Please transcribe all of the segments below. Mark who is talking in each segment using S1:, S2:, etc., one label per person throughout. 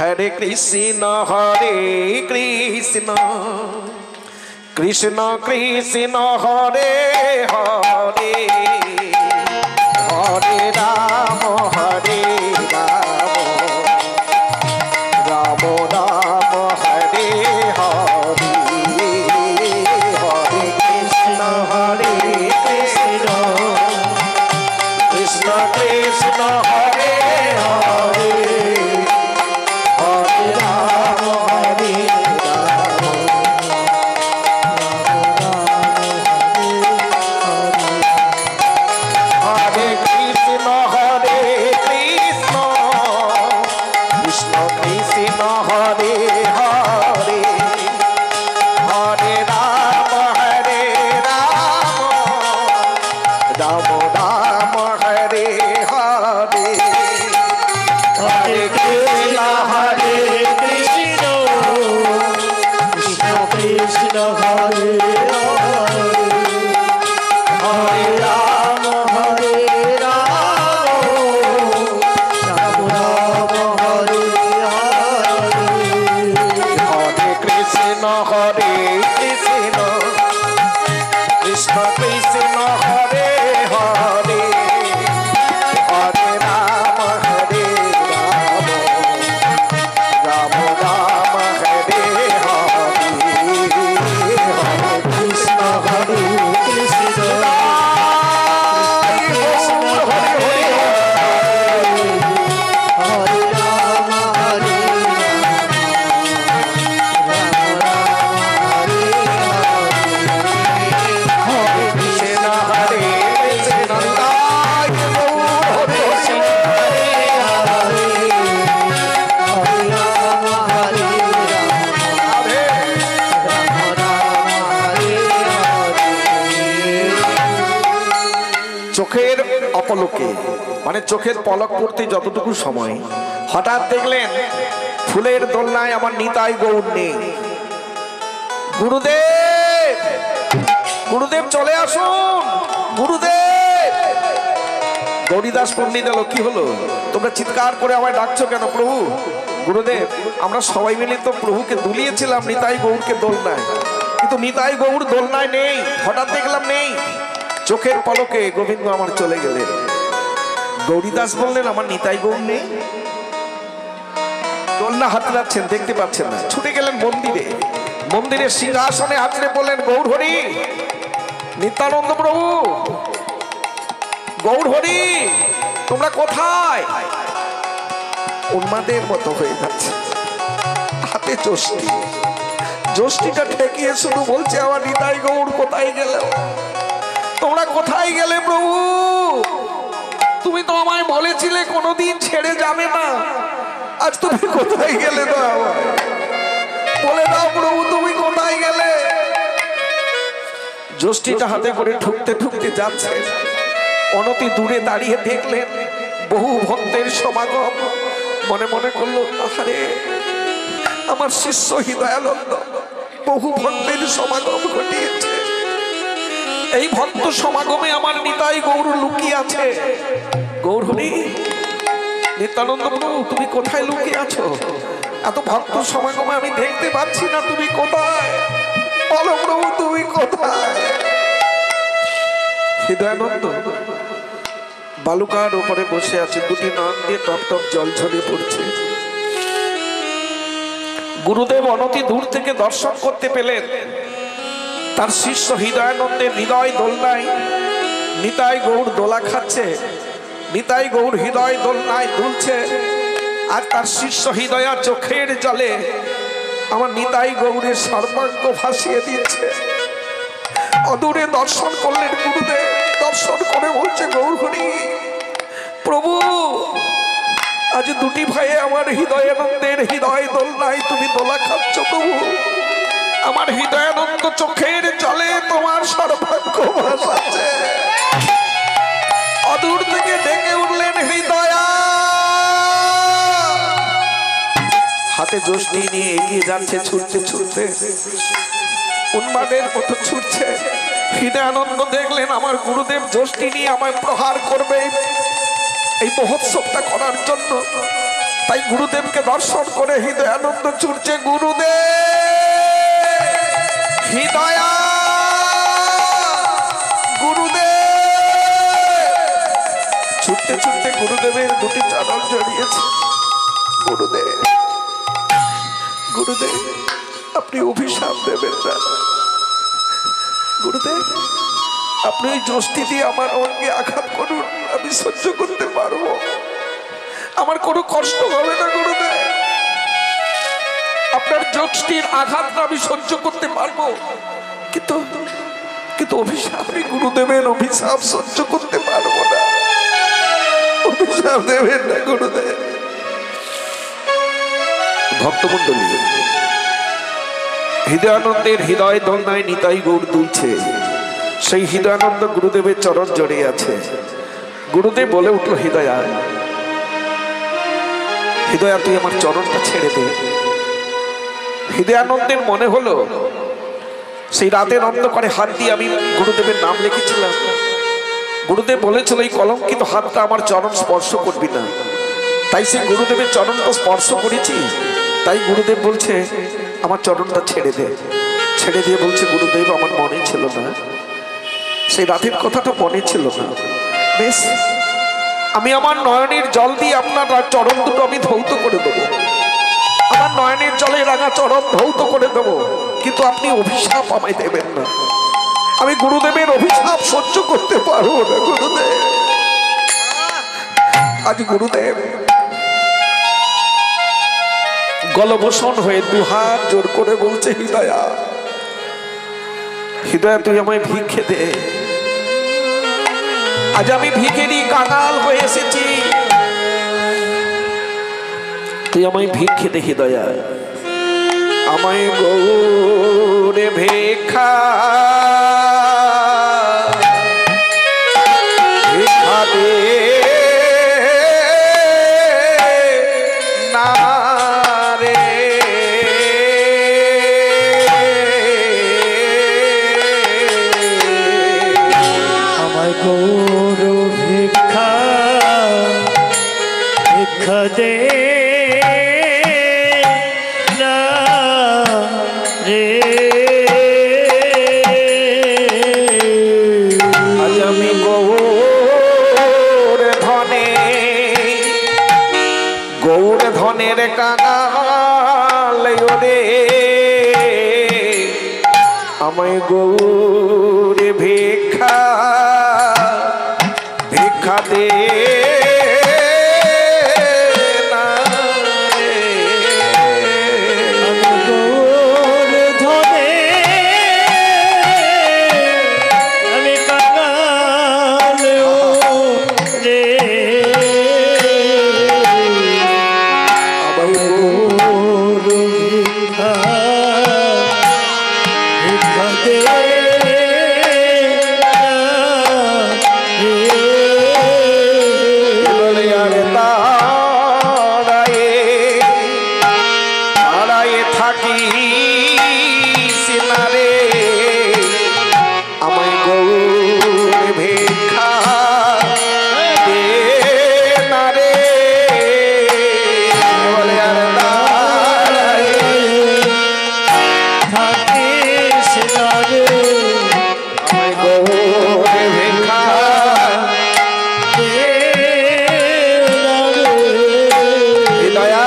S1: हरे कृष्ण कृष्ण कृष्ण हरे हरे हरे राम राम राम हरे हरे हरे कृष्ण कृष्ण कृष्ण हरे हरे हरे राम हरे कृष्ण कृष्ण कृष्ण हरे हरे हरे राम राम राम हरे हरे हरे कृष्ण कृष्ण कृष्ण हरे हरे हरे राम राम राम हरे हरे हरे कृष्ण कृष्ण कृष्ण हरे हरे हरे राम राम राम हरे हरे हरे कृष्ण চোখের অপলকে মানে চোখের পলক পড়তে যতটুকু সময় হঠাৎ দেখলেন ফুলের দোলনায় আমার নিতাই গৌর নেই। গুরুদেব গুরুদেব চলে আসুন গুরুদেব। গৌরীদাস পণ্ডিত এলো, কি হলো? তোমরা চিৎকার করে আমায় ডাকছো কেন প্রভু? গুরুদেব আমরা সবাই মিলে তো প্রভুকে দুলিয়েছিলাম নিতাই গৌরকে দোলনায়, কিন্তু নিতাই গৌর দোলনায় নেই। হঠাৎ দেখলাম নেই, চোখের পলকে গোবিন্দ আমার চলে গেলেন। গৌরীদাস বললেন আমার নিতাই গৌর নেই, দোলনা হাতড়াচ্ছেন দেখতে পাচ্ছেন না। ছুটে গেলেন মন্দিরে, মন্দিরের সিংহাসনে হাতড়ে বললেন গৌর হরি, নিত্যানন্দ প্রভু, গৌর হরি তোমরা কোথায়? উন্মাদের মতো হয়ে যাচ্ছে, হাতে যষ্টি, যষ্টিটা ঠেকিয়ে শুধু বলছে আমার নিতাই গৌর কোথায় গেল? তোমরা কোথায় গেলে প্রভু? তুমি তো আমায় বলেছিলে কোনোদিন ছেড়ে যাবে না, আজ তুমি কোথায় গেলে? না বলে দাও প্রভু তুমি কোথায় গেলে? যষ্টিটা হাতে করে ঠুকতে ঠুকতে যাচ্ছে, অনতি দূরে দাঁড়িয়ে দেখলেন বহু ভক্তের সমাগম। মনে মনে করলো আরে আমার শিষ্য হৃদয়ানন্দ বহু ভক্তের সমাগম ঘটিয়েছে, এই ভক্ত সমাগমে আমার নিতাই গৌর লুকিয়ে আছে। গৌর হরি, নিত্যানন্দ প্রভু তুমি কোথায় লুকিয়ে আছো? এত ভক্ত সমাগমে আমি দেখতে পাচ্ছি না, তুমি কোথায়? বলো প্রভু তুমি কোথায়? হৃদয়ানন্দ বালুকার উপরে বসে আছে, দুটি নাক দিয়ে টপ টপ জল ঝরে পড়ছে। গুরুদেব অনতি দূর থেকে দর্শন করতে পেলেন তার শিষ্য হৃদয়ানন্দের হৃদয় দোলনায় নিতাই গৌর দোলা খাচ্ছে, নিতাই গৌর হৃদয় দোলনায় দুলছে, আর তার শিষ্য হৃদয়া চোখের জলে আমার নিতাই গৌরের সর্বাঙ্গ ভাসিয়ে দিয়েছে। অদূরে দর্শন করলেন গুরুদেব, দর্শন করে বলছে গৌর হরি প্রভু আজ দুটি ভাইয়ে আমার হৃদয়ানন্দের হৃদয় দোলনায় তুমি দোলা খাচ্ছ প্রভু, আমার হৃদয়ানন্দ চোখের জলে তোমার সর্বাঙ্গ ভাসাচ্ছে। অদূর থেকে ডেকে উঠলেন হৃদয়া, হাতে যষ্টি নিয়ে এগিয়ে যাচ্ছে ছুটতে ছুটতে, উন্মাদের মতো ছুটছে। হৃদয়ানন্দ দেখলেন আমার গুরুদেব যষ্টি নিয়ে আমায় প্রহার করবে এই মহোৎসবটা করার জন্য, তাই গুরুদেবকে দর্শন করে হৃদয় আনন্দ ছুটছে। গুরুদেব হৃদয়া, ছুটতে ছুটতে গুরুদেবের দুটি চরণ জড়িয়েছে। গুরুদেব, গুরুদেব আপনি অভিশাপ দেবেন না। গুরুদেব আপনি ওই যষ্টি দিয়ে আমার অঙ্গে আঘাত করুন, আমি সহ্য করতে পারবো, আমার কোনো কষ্ট হবে না। গুরুদেব আপনার যষ্টির আঘাতটা আমি সহ্য করতে পারবো, কিন্তু কিন্তু অভিশাপ, আমি গুরুদেবের অভিশাপ সহ্য করতে পারবো না। অভিশাপ দেবেন না গুরুদেব। ভক্তমণ্ডলী, হৃদয়ানন্দের হৃদয় দোলনায় নিতাই গৌর দুলছে। সেই হৃদয়ানন্দ গুরুদেবের চরণ জড়িয়ে আছে। গুরুদেব বলে উঠল, হৃদয়া, হৃদয়া তুই আমার চরণটা ছেড়ে দে। হৃদয়ানন্দের মনে হলো সেই রাতের অন্ধকারে হাত দিয়ে আমি গুরুদেবের নাম লিখেছিলাম। গুরুদেব বলেছিল এই কলঙ্কিত হাতটা আমার চরণ স্পর্শ করবি না। তাই সেই গুরুদেবের চরণটা স্পর্শ করেছি। তাই গুরুদেব বলছে আমার চরণটা ছেড়ে দে। ছেড়ে দিয়ে বলছে, গুরুদেব আমার মনে ছিল না, সেই রাতের কথাটা মনে ছিল না। বেশ, আমি আমার নয়নের জল দিয়ে আপনার চরণ দুটো আমি ধৌত করে দেবো, আমার নয়নের জলে রাঙা চরণ ধৌত করে দেবো, কিন্তু আপনি অভিশাপ আমায় দেবেন না। আমি গুরুদেবের অভিশাপ সহ্য করতে পারবো না। গুরুদেব, আজ গুরুদেব গলবসন হয়ে দুহাত জোর করে বলছে, হৃদয়া, হৃদয়া তুই আমায় ভিক্ষে দে। আজ আমি ভিখেরি কাঙাল হয়ে এসেছি, তুই আমায় ভিক্ষে দে। হৃদয়া আমায় গৌরে ভিক্ষা ভিক্ষা দে না রে।
S2: আমায় গৌর ভিক্ষা ভিক্ষা দে না রে।
S1: আজ আমি গৌর ধনে, গৌর ধনের কাঙাল রে, আমায় গৌর ভিক্ষা ভিক্ষা দে না রে।
S2: আমি গৌর ধনে আমি কাঙাল রে।
S1: আমায়
S2: গৌর ভিক্ষা ভিক্ষা দে না রে।
S1: বলে আর দাঁড়ায়ে দাঁড়ায়ে থাকি সিনারে, আমায় গৌর ভিক্ষা দে না রে। বলে আর দাঁড়ায়ে
S2: থাকিস না রে।
S1: আমায় গৌর ভিক্ষা
S2: দে না রে।
S1: হৃদয়া,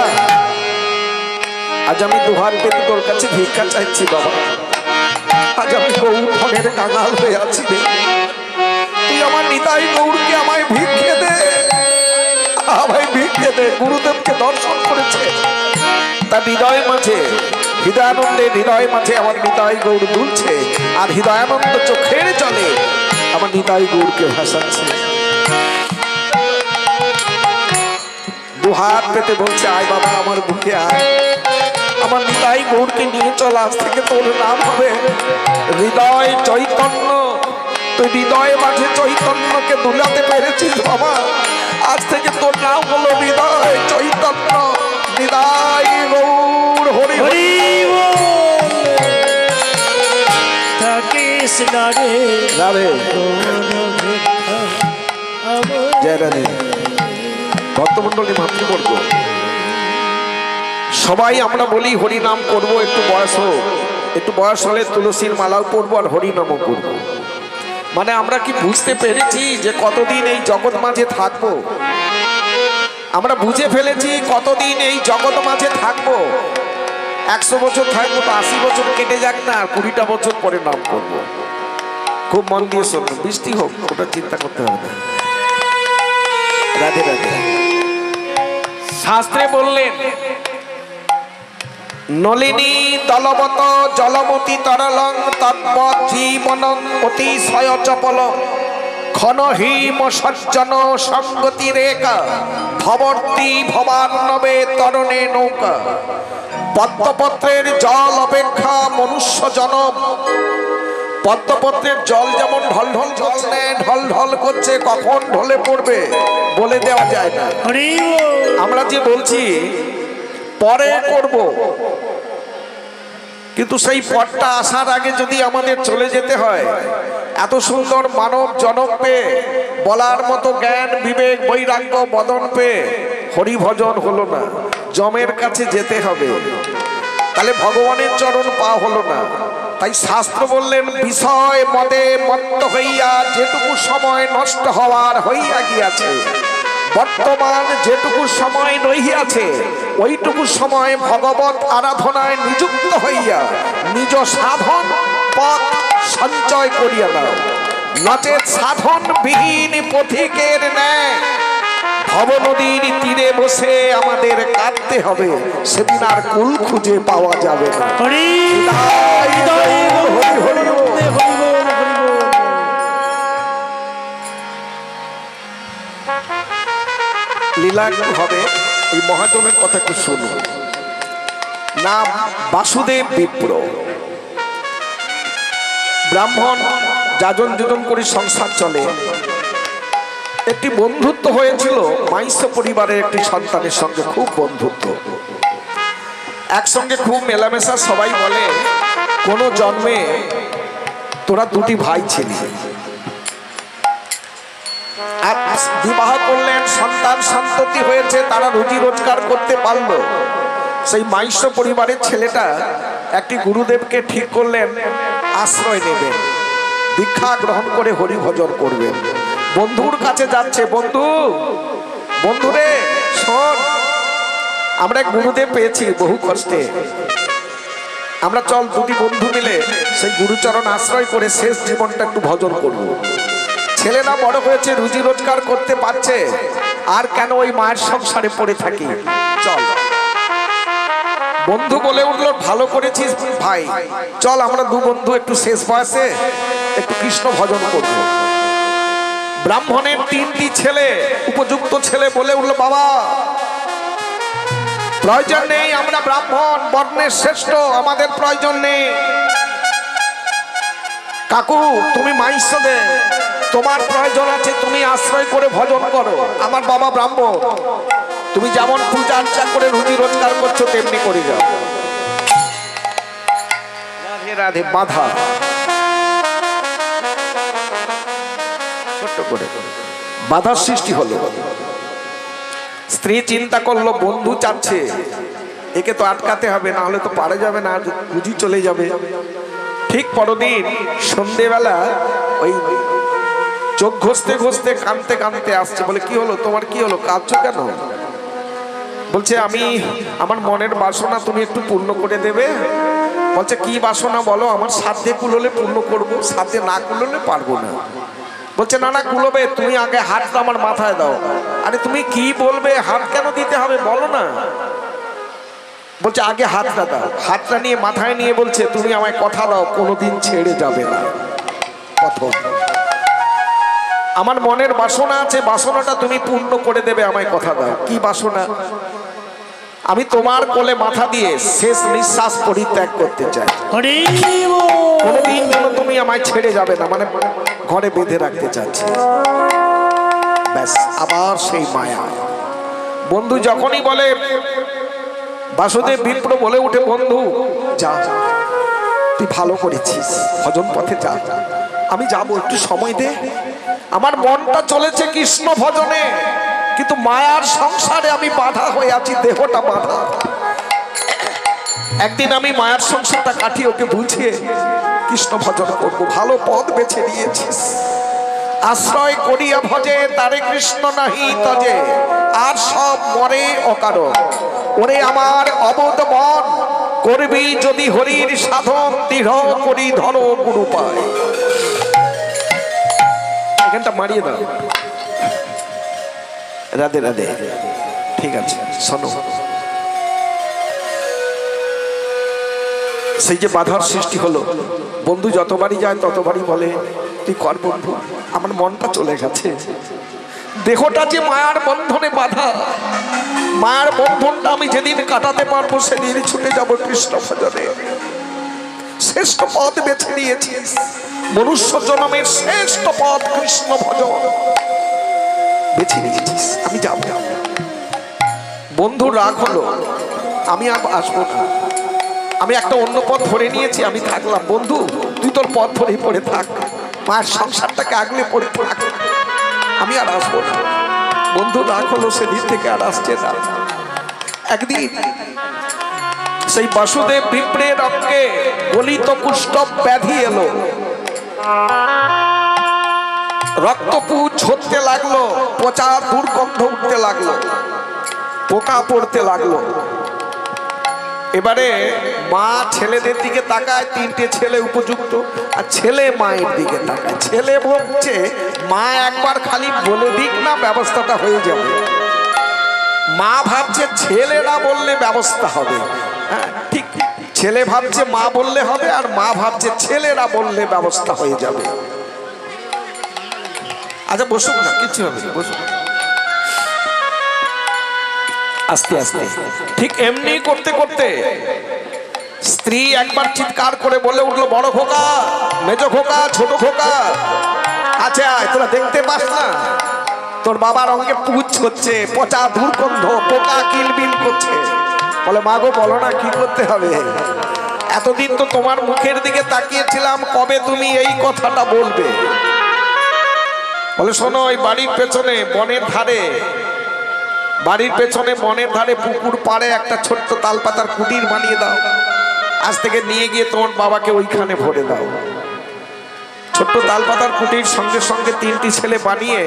S1: আজ আমি দুহাত পেতে তোর কাছে ভিক্ষা চাইছি বাবা। আজ আমি গৌর ধনের কাঙাল হয়ে আছি রে। তুই আমার নিতাই গৌরকে আমায় ভিক্ষে দে, আমায় ভিক্ষে দে। গুরুদেবকে দর্শন করেছে, তার হৃদয় মাঝে, হৃদয়ানন্দের হৃদয় মাঝে আমার নিতাই গৌর দুলছে, আর হৃদয়ানন্দ চোখের জলে আমার নিতাই গৌরকে ভাসাচ্ছে। দুহাত পেতে বলছে, আয় বাবা আমার বুকে আয়, আমার নিতাই গৌরকে নিয়ে চল। আজ থেকে তোর নাম হবে হৃদয় চৈতন্য। তুই হৃদয় মাঝে চৈতন্যকে দুলাতে পেরেছিস বাবা, আজ থেকে তোর নাম হলো হৃদয় চৈতন্য। হৃদয় গৌর হরি হরি।
S2: থাকিস না রে।
S1: রাধে
S2: গৌর ভিক্ষা আমার
S1: জয় রাধে। ভক্তমন্ডলী মাতৃবর্গ, সবাই আমরা বলি হরি নাম করব, একটু বয়স হোক, একটু বয়স হলে তুলসীর মালাও পরবো আর হরি নামও করবো। মানে আমরা কি বুঝতে পেরেছি যে কতদিন এই জগৎ মাঝে থাকবো? আমরা বুঝে ফেলেছি কতদিন এই জগৎ মাঝে থাকবো। 100 বছর থাকবো তো 80 বছর কেটে যাক না, 20টা বছর পরে নাম করবো। খুব মন দিয়ে শুনুন, বৃষ্টি হোক ওটা চিন্তা করতে হবে না। রাধে রাধে। শাস্ত্রে বললেন নলিনী দলবত জলমতি তরলং তদ্বৎ জীবনং অতিশয় চপল ক্ষণহীম সজ্জন সঙ্গতি রেখা ভবর্তি ভবার্ণবে তরণে নৌকা। পদ্মপত্রের জল অপেক্ষা মনুষ্য জনম। পদ্মপত্রের জল যেমন ঢল ঢল চলছে, ঢল ঢল করছে, কখন ঢলে পড়বে বলে দেওয়া যায় না। আমরা যে বলছি পরে করব, কিন্তু সেই পথটা আসার আগে যদি আমাদের চলে যেতে হয়, এত সুন্দর মানব জনম পেয়ে, বলার মতো জ্ঞান বিবেক বৈরাগ্য বদন পেয়ে হরিভজন হলো না, যমের কাছে যেতে হবে, তাহলে ভগবানের চরণ পাওয়া হলো না। তাই শাস্ত্র বললেন বিষয় মদে মত্ত হইয়া যেটুকু সময় নষ্ট হওয়ার হইয়া গিয়াছে, বর্তমান যেটুকু সময় রহিয়াছে ওইটুকু সময় ভগবত আরাধনায় নিযুক্ত হইয়া নিজ সাধন পথ সঞ্চয় করিয়া দাও। নচেৎ সাধন বিহীন পথিকের ন্যায় ভব নদীর তীরে বসে আমাদের কাঁদতে হবে, সেদিন আর কুল খুঁজে পাওয়া যাবে না। লীলা হবে, এই মহাজনের কথা একটু শুনুন। নাম বাসুদেব বিপ্র, ব্রাহ্মণ, যাজন যোজন করে সংসার চলে। একটি বন্ধুত্ব হয়েছিল মাইশ্য পরিবারের একটি সন্তানের সঙ্গে, খুব বন্ধুত্ব, একসঙ্গে খুব মেলামেশা। সবাই বলে কোন জন্মে তোরা দুটি ভাই ছিলি, বিবাহ করলেন, সন্তান সন্ততি হয়েছে, তারা রুজি রোজগার করতে পারলো। সেই মাইশ্য পরিবারের ছেলেটা একটি গুরুদেবকে ঠিক করলেন আশ্রয় নেবেন, দীক্ষা গ্রহণ করে হরি ভজন করবেন। বন্ধুর কাছে যাচ্ছে, বন্ধু বন্ধু রে শোন, আমরা এক গুরুদেব পেয়েছি বহু কষ্টে, আমরা চল দুটি বন্ধু মিলে সেই গুরুচরণ আশ্রয় করে শেষ জীবনটা একটু ভজন করব। ছেলেরা বড় হয়েছে, রুজি রোজগার করতে পারছে, আর কেন ওই মায়ের সংসারে পড়ে থাকি, চল। বন্ধু বলে উঠলো ভালো করেছিস ভাই, চল আমরা দু বন্ধু একটু শেষ বয়সে একটু কৃষ্ণ ভজন করব। ব্রাহ্মণের 3টি ছেলে, উপযুক্ত ছেলে বলে উঠলো বাবা প্রয়োজন নেই, আমরা ব্রাহ্মণ বর্ণের শ্রেষ্ঠ, আমাদের প্রয়োজন নেই। কাকু তুমি মাইশ্য দে, তোমার প্রয়োজন আছে, তুমি আশ্রয় করে ভজন করো। আমার বাবা ব্রাহ্মণ, তুমি যেমন পূজা আর্চা করে রুজি রোজগার করছো তেমনি করে যাও। রাধে রাধে। বাধা ছোট্ট করে বাধার সৃষ্টি হলো। স্ত্রী চিন্তা করলো বন্ধু চাচ্ছে, একে তো আটকাতে হবে, না হলে তো পারা যাবে না, রুজি চলে যাবে। ঠিক পরদিন সন্ধেবেলা ওই চোখ ঘষতে ঘষতে কাঁদতে কাঁদতে আসছে, বলে কি হলো তোমার, কি হলো, কাঁদছো কেন? বলছে আমি আমার মনের বাসনা তুমি একটু পূর্ণ করে দেবে। বলছে কি বাসনা বলো, আমার সাধ্যে কুলোলে পূর্ণ করবো, সাধ্যে না কুলোলে পারবো না। বলছে না না কুলোবে, তুমি আগে হাতটা আমার মাথায় দাও। আরে তুমি কি বলবে, হাত কেন দিতে হবে বলো না। বলছে আগে হাতটা দাও। হাতটা নিয়ে মাথায় নিয়ে বলছে তুমি আমায় কথা দাও কোনোদিন ছেড়ে যাবে না। প্রথম আমার মনের বাসনা আছে, বাসনাটা তুমি পূর্ণ করে দেবে, আমায় কথা দাও। কি বাসনা? আমি তোমার কোলে মাথা দিয়ে শেষ নিঃশ্বাস পরিত্যাগ করতে চাই, কোনোদিন যেন তুমি আমায় ছেড়ে যাবে না, মানে ঘরে বেঁধে রাখতে চাচ্ছি। ব্যাস, আবার সেই মায়া। বন্ধু যখনই বলে, বাসুদেব বিপ্র বলে উঠে বন্ধু যা, তুই ভালো করেছিস, ভজন পথে যা, আমি যাবো, একটু সময় দে। আমার মনটা চলেছে কৃষ্ণ ভজনে, কিন্তু মায়ার সংসারে আমি বাধা হয়ে আছি, দেহটা বাধা। একদিন আমি মায়ের সংসারটা কাটিয়ে ওকে বুঝিয়ে কৃষ্ণ ভজন করবো। ভালো পথ বেছে নিয়েছিস। আশ্রয় করিয়া ভজে তারে কৃষ্ণ নাহি তজে, আর সব মরে অকারণ। ওরে আমার অবোধ মন, করবি যদি হরির সাধন, দৃঢ় করি ধর গুরু পায়। এখানটা মারিয়ে দাও। রাধে রাধে। ঠিক আছে, শোনো। সেই যে বাধার সৃষ্টি হলো, বন্ধু যতবারই যায় ততবারই বলে তুই কর বন্ধু, আমার মনটা চলে গেছে। দেহটা যে মায়ার বন্ধনে বাধা, মায়ার বন্ধনটা আমি যেদিন কাটাতে পারবো সেদিন ছুটে যাব কৃষ্ণ ভজনে। শ্রেষ্ঠ পথ বেছে নিয়েছিস, মনুষ্য জন্মের শ্রেষ্ঠ পথ কৃষ্ণ ভজন বেছে নিয়েছিস। আমি যাব। বন্ধু রাগ হলো, আমি আর আসবো না, আমি একটা অন্য পথ ধরে নিয়েছি, আমি থাকলাম। বন্ধু তুই তোর পথ ধরেই পড়ে থাক, মায়ের সংসারটাকে আগলে পড়ে থাক, আমি আর আসবো না। বন্ধু রাগ হলো, সেদিন থেকে আর আসছে না। একদিন সেই বাসুদেব বিপ্রের অঙ্গে গলিত কুষ্ঠ ব্যাধি এলো, রক্তপুঞ্জ ঝরতে লাগলো, পচা দুর্গন্ধ উঠতে লাগলো, পোকা পড়তে লাগলো। এবারে মা ছেলেদের দিকে তাকায়, তিনটে ছেলে উপযুক্ত, আর ছেলে মায়ের দিকে তাকায়। ছেলে ভাবছে মা একবার খালি বলে দিক না, ব্যবস্থাটা হয়ে যাবে। মা ভাবছে ছেলে না বললে ব্যবস্থা হবে। হ্যাঁ ঠিক, ছেলে ভাবছে মা বললে হবে, আর মা ভাবছে ছেলেরা বললে ব্যবস্থা হয়ে যাবে। আচ্ছা বসুন না, কিছু হবে, বসুন। আস্তে আস্তে ঠিক এমনি করতে করতে স্ত্রী একবার চিৎকার করে বলে উঠলো, বড় খোকা, মেজ খোকা, ছোট খোকা, আচ্ছা তোরা দেখতে পাস না তোর বাবার অঙ্গে পুঁজ হচ্ছে, পচা দুর্গন্ধ, পোকা কিলবিল করছে। বলে মা গো বলো না কি করতে হবে, এতদিন তো তোমার মুখের দিকে তাকিয়েছিলাম, কবে তুমি এই কথাটা বলবে। বলে শোনো, ওই বাড়ির পেছনে বনের ধারে, বাড়ির পেছনে বনের ধারে পুকুর পাড়ে একটা ছোট্ট তালপাতার কুটির বানিয়ে দাও, আজ থেকে নিয়ে গিয়ে তোমার বাবাকে ওইখানে ভরে দাও। ছোট্ট তালপাতার কুটির সঙ্গে সঙ্গে তিনটি ছেলে বানিয়ে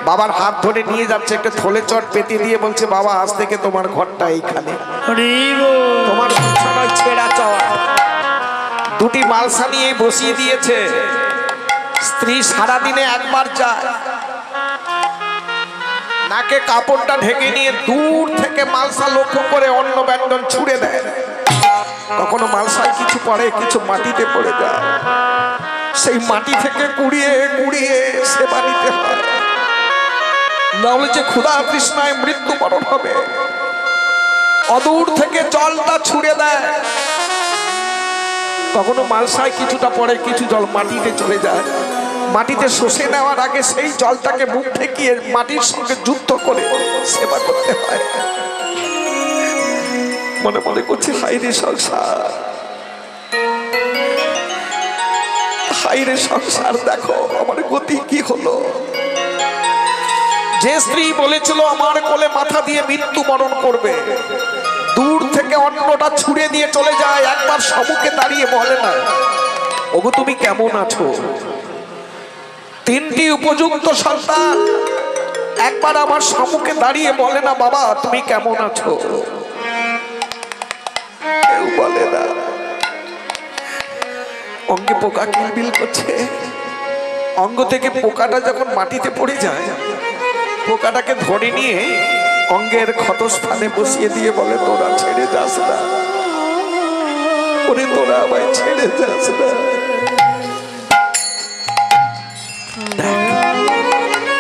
S1: বাবার হাত ধরে নিয়ে যাচ্ছে, একটা থলে চট পেতে দিয়ে বলছে, বাবা আজ থেকে তোমার ঘরটা এইখানে, তোমার বিছানায় ছেঁড়া চট। দুটি মালসা নিয়ে বসিয়ে দিয়েছে। স্ত্রী সারাদিনে একবার যায়, নাকে কাপড়টা ঢেকে নিয়ে দূর থেকে মালসা লক্ষ্য করে অন্ন ব্যঞ্জন ছুঁড়ে দেয়। কখনো মালসায় কিছু পড়ে, কিছু মাটিতে পড়ে যায়, সেই মাটি থেকে কুড়িয়ে কুড়িয়ে সেবা নিতে হয়, নাহলে যে ক্ষুধা তৃষ্ণায় মৃত্যুবরণ হবে। অদূর থেকে জলটা ছুঁড়ে দেয়, কখনো মালসায় কিছুটা পড়ে, কিছু জল মাটিতে চলে যায়। মাটিতে শোষে নেওয়ার আগে সেই জলটাকে মুখ ঠেকিয়ে মাটির সঙ্গে যুদ্ধ করে সেবা করতে হয়। মনে মনে করছি, হাইরে সংসার, হাইরে সংসার, দেখো আমার গতি কি হলো। যে স্ত্রী বলেছিল আমার কোলে মাথা দিয়ে মৃত্যুবরণ করবে, দূর থেকে অন্নটা ছুঁড়ে দিয়ে চলে যায়, একবার সম্মুখে দাঁড়িয়ে বলে না, ওগো তুমি কেমন আছো। তিনটি উপযুক্ত সন্তান একবার আমার সম্মুখে দাঁড়িয়ে বলে না, বাবা তুমি কেমন আছো। কেউ বলে না। অঙ্গে পোকা কিলবিল করছে, অঙ্গ থেকে পোকাটা যখন মাটিতে পড়ে যায়, পোকাটাকে ধরে নিয়ে অঙ্গের ক্ষতস্থানে বসিয়ে দিয়ে বলে, তোরা ছেড়ে যাস না, ওরে তোরা আমায় ছেড়ে যাস না।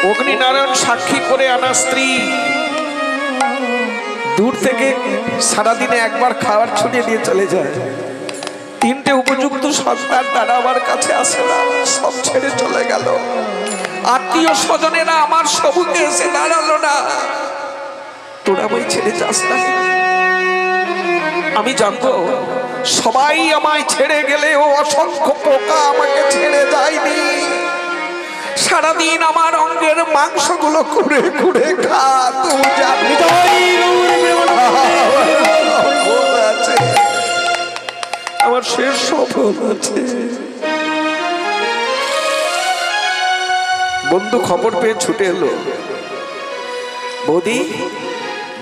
S1: অগ্নিনারায়ণ সাক্ষী করে আনা স্ত্রী দূর থেকে সারাদিনে একবার খাবার ছুঁড়ে দিয়ে চলে যায়। তিনটে উপযুক্ত সন্তান তারা আমার কাছে আসে না, সব ছেড়ে চলে গেল। আত্মীয় স্বজনেরা আমার সবুকে এসে দাঁড়ালো না, তোরা আমায় ছেড়ে যাস না। আমি জানতো সবাই আমায় ছেড়ে গেলেও অসংখ্য পোকা আমাকে ছেড়ে যায়নি। সারাদিন আমার অঙ্গের মাংসগুলো কুড়ে কুড়ে খা, তুমি জানি অশেষ সফল আছে। বন্ধু খবর পেয়ে ছুটে এলো, বৌদি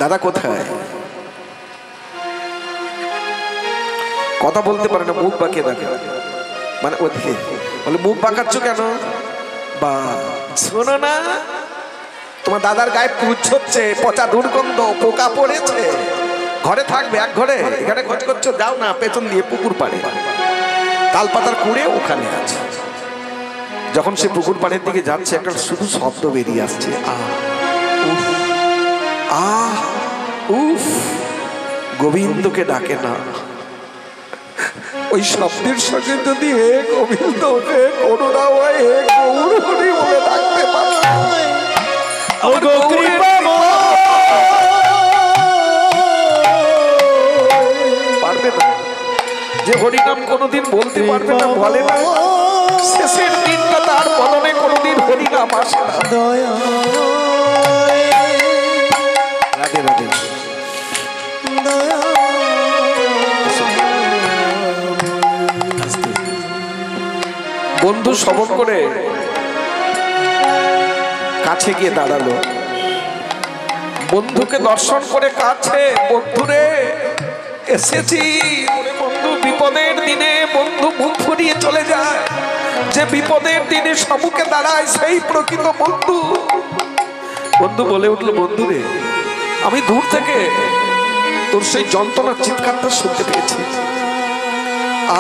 S1: দাদা কোথায়? কথা বলতে পারে না, মুখ বাঁকিয়ে দেখে, মানে ওদিকে বলে মুখ বাঁকাচ্ছ কেন? বা শোনো না, তোমার দাদার গায়ে পুজ হচ্ছে, পচা দুর্গন্ধ, পোকা পড়েছে, ঘরে থাকবে এক ঘরে, এখানে খোঁজ করছো, যাও না পেছন দিয়ে পুকুর পাড়ে, তালপাতার কুড়ে ওখানে আছে। যখন সে পুকুর পাড়ের দিকে যাচ্ছে, একটা শুধু শব্দ বেরিয়ে আসছে, আহ উফ, গোবিন্দকে ডাকে না। ওই শব্দের সঙ্গে যদি হে গোবিন্দ, হে করুণা হয়, হে গৌর হরি বলে ডাকতে পারে, পারবে না। যে হরিনাম কোনোদিন বলতে পারবে না, বলে না, শেষের দিনটা তার বদনে কোনোদিন হরিনাম আসে না। রাধে রাধে। বন্ধু শ্রবণ করে কাছে গিয়ে দাঁড়ালো, বন্ধুকে দর্শন করে কাছে, বন্ধুরে এসেছি। বন্ধু বিপদের দিনে বন্ধু মুখ ফুরিয়ে চলে যায়, যে বিপদের দিনে সম্মুখে দাঁড়ায় সেই প্রকৃত বন্ধু। বন্ধু বলে উঠলো, বন্ধুরে আমি দূর থেকে তোর সেই যন্ত্রণার চিৎকারটা শুনতে পেয়েছি,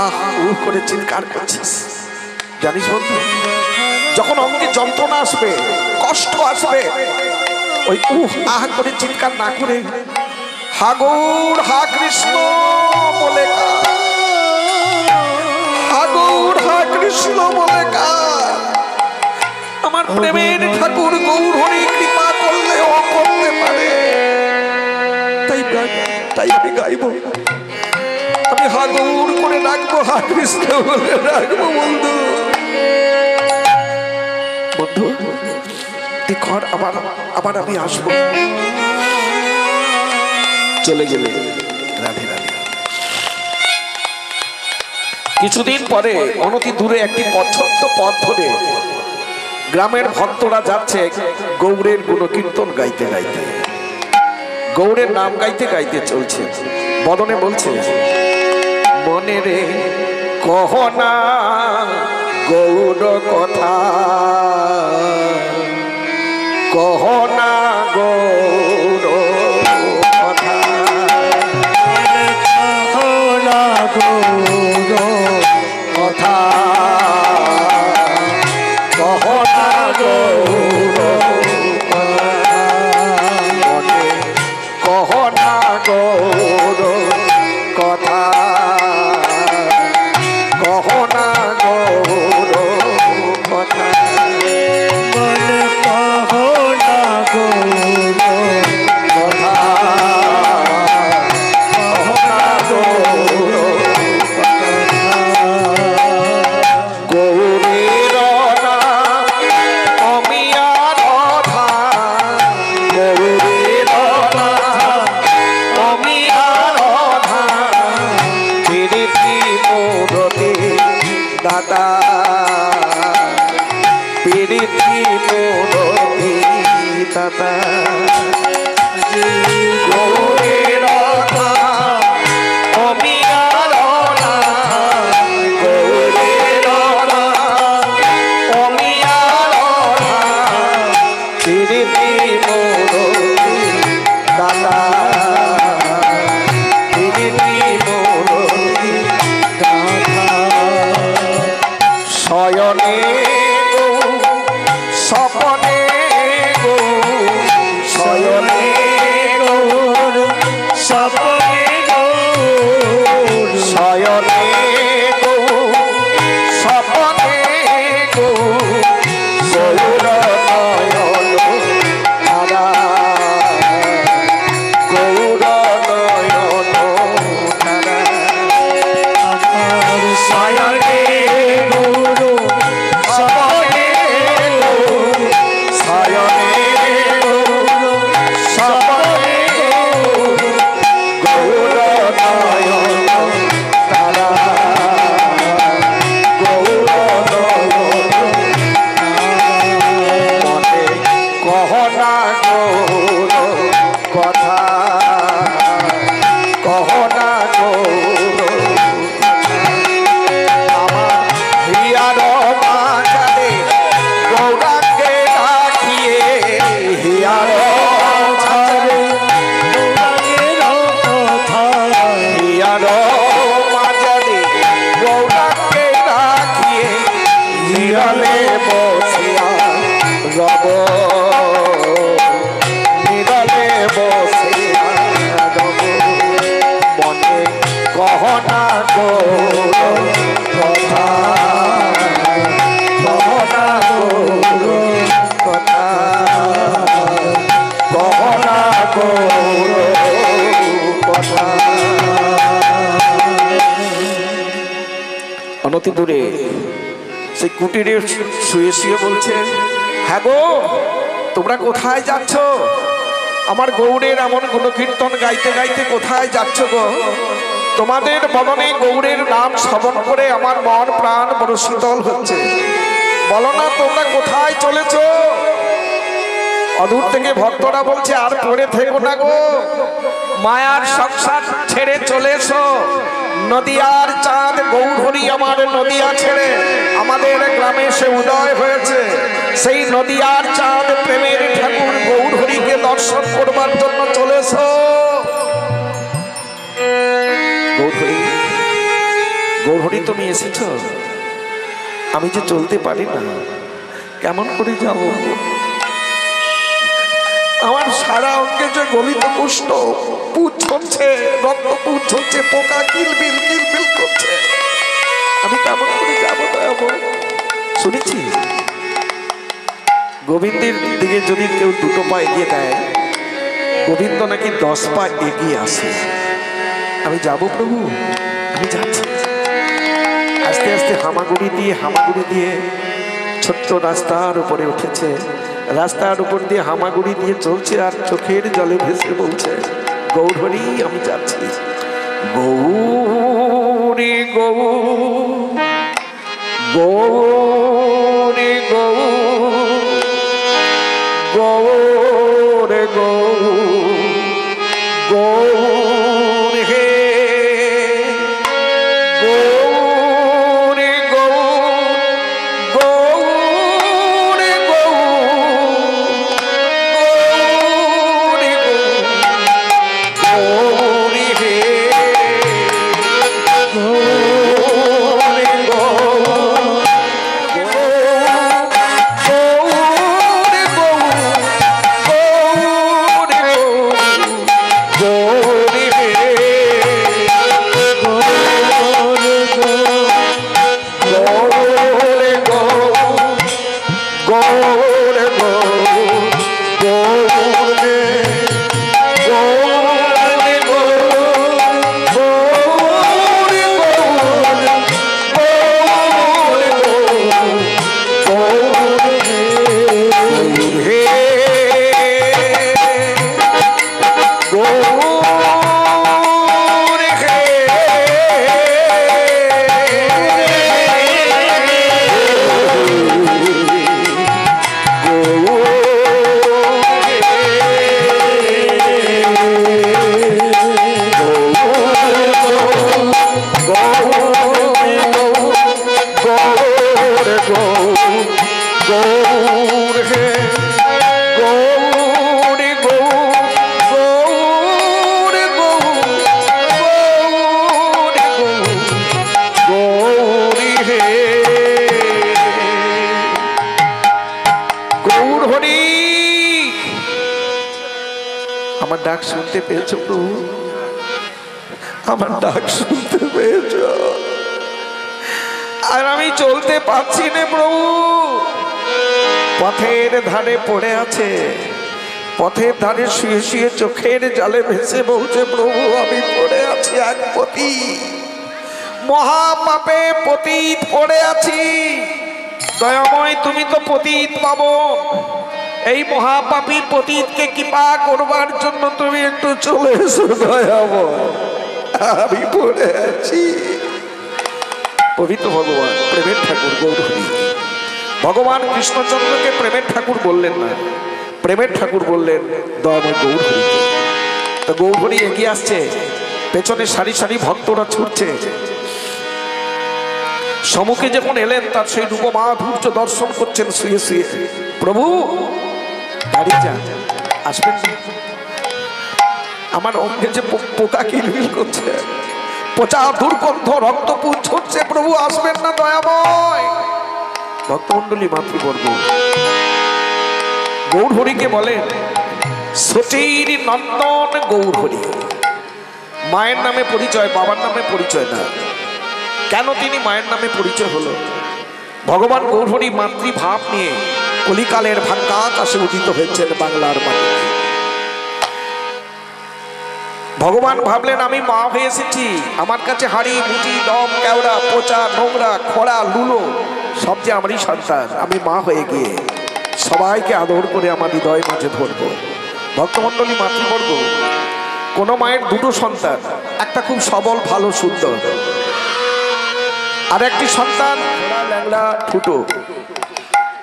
S1: আহ উহ করে চিৎকার করছিস। জানিস বন্ধু, যখন অঙ্গে যন্ত্রণা আসবে, কষ্ট আসবে, ওই উহ আহ করে চিৎকার না করে হা গৌর হা কৃষ্ণ বলে কার, হা গৌর হা কৃষ্ণ বলে কার। আমার প্রেমের ঠাকুর গৌর হরি কৃপা করলে ও করতে পারে, তাই আমি গাইব, আমি হা গৌর করে ডাকবো, হা কৃষ্ণ বলে ডাকবো। বন্ধু বন্ধু দেখর, আবার আমি আসবো। চলে গেলে রাধে রাধে। কিছুদিন পরে অনতি দূরে একটি ছোট্ট পথ ধরে গ্রামের ভক্তরা যাচ্ছে গৌরের গুণকীর্তন গাইতে গাইতে, গৌরের নাম গাইতে গাইতে চলছে, বদনে বলছে, মনে রে কহনা গৌর কথা, কহনা গৌর কথা, কহনা গৌর কথা, কহনা গৌর কথা, মনে কহনা গৌর কথা, কহনা গৌর কথা, মনে কহনা গৌর কথা, কহনা গৌর কথা। গৌরের নাম অমিয়ার ধাম, গৌরের নাম অমিয়ার ধাম, প্রীতি মোরতে দাদা, প্রীতি মোরতে দাদা। গৌরের নাম অমিয়ার ধাম, গৌরের নাম অমিয়ার ধাম, প্রীতি মোরতে দাদা, প্রীতি মোরতে দাদা। গৌর আমার হিয়ার মাঝারে গৌরাঙ্গে রাখিয়ে হিয়ার মাঝারে হিয়ার মাঝারে গৌরাঙ্গে রাখিয়ে হিরালে বসিয়া রব হিরালে বসিয়া রব মনে গহনা গৌর কথা গহনা গৌর কথা গহনা গৌর কথা। অনতি দূরে সেই কুটিরে শুয়ে শুয়ে বলছে, হ্যাঁ গো তোমরা কোথায় যাচ্ছ? আমার গৌরের এমন গুণকীর্তন গাইতে গাইতে কোথায় যাচ্ছ গো? তোমাদের বদনে গৌরের নাম শ্রবণ করে আমার মন প্রাণ বড় শীতল হচ্ছে। বলো না তোমরা কোথায় চলেছ? অদূর থেকে ভক্তরা বলছে, আর পড়ে থেকো না গো, মায়ার সংসার ছেড়ে চলে এসো। নদিয়ার চাঁদ গৌরহরি আমার নদিয়া ছেড়ে আমাদের গ্রামে সে উদয় হয়েছে। সেই নদিয়ার চাঁদ প্রেমের ঠাকুর গৌরহরিকে দর্শন করবার জন্য চলে এসো। গৌরহরি, গৌরহরি তুমি এসেছো? আমি যে চলতে পারি না, কেমন করে যাব? আমার সারা অঙ্গে যে গলিত কুষ্ঠ, পুজ ঝরছে, রক্ত পুজ ঝরছে, পোকা কিলবিল কিলবিল করছে, আমি কেমন করে যাবো? শুনেছি গোবিন্দের দিকে যদি কেউ দুটো পা এগিয়ে দেয়, গোবিন্দ নাকি 10 পা এগিয়ে আসে। আমি যাব প্রভু, আমি যাচ্ছি। আস্তে আস্তে হামাগুড়ি দিয়ে ছোট্ট রাস্তার উপরে উঠেছে। রাস্তার উপর দিয়ে হামাগুড়ি দিয়ে চলছে আর চোখের জলে ভেসে বলছে, গৌরহরি আমি যাচ্ছি। গৌরী গৌ গৌরী গৌ গৌরে গৌ গৌর হে গৌরী গৌ গৌরী গৌ গৌরী গৌ গৌরী হে গৌরী গৌ আমার ডাক শুনতে পেয়েছো প্রভু? আমার ডাক শুনতে পেয়েছ? আর আমি চলতে পারছি না প্রভু। পথের ধারে পড়ে আছে, পথের ধারে শুয়ে শুয়ে চোখের জলে ভেসে বলছে, প্রভু আমি পড়ে আছি এক পতিত, মহাপাপে পতিত পড়ে আছি। দয়াময় তুমি তো পতিত পাবন, এই মহাপাপী পতিতকে কৃপা করবার জন্য তুমি একটু চলে এসো দয়াময়, আমি পড়ে আছি। পবিত্র ভগবান প্রেমের ঠাকুর গৌরহরি, ভগবান কৃষ্ণচন্দ্রকে প্রেমের ঠাকুর বললেন না, প্রেমের ঠাকুর বললেন দয়াময় গৌরহরিকে। তো গৌরহরি এগিয়ে আসছে, পেছনে সারি সারি ভক্তরা ছুটছে। সম্মুখে যখন এলেন তার সেই রূপমাধুর্য দর্শন করছেন শুয়ে শুয়ে। প্রভু বাড়ি যান, আসবেন না? আমার অঙ্গে যে পোকা কিলবিল করছে, পচা দুর্গন্ধ রক্তপুঞ্জ হচ্ছে, প্রভু আসবেন না দয়াময়? ভক্তমন্ডলী মাতৃবর্গ গৌরহরিকে বলেন সচির নন্দন গৌরহরি। মায়ের নামে পরিচয়, বাবার নামে পরিচয় না। কেন তিনি মায়ের নামে পরিচয় হলো? ভগবান গৌরহরি মাতৃভাব নিয়ে কলিকালের ভাঙ্গাকাশে উদিত হয়েছেন বাংলার মাটিতে। ভগবান ভাবলেন আমি মা হয়ে এসেছি, আমার কাছে হাড়ি মুটি দম কেওড়া পচা নোংরা খোড়া লুলো সব যে আমারই সন্তান। আমি মা হয়ে গিয়ে সবাইকে আদর করে আমার হৃদয় মাঝে ধরবো। ভক্তমণ্ডলী মাতৃবর্গ, কোন মায়ের দুটো সন্তান, একটা খুব সবল ভালো সুন্দর, আর একটি সন্তান খোড়া ল্যাংড়া ঠুটো।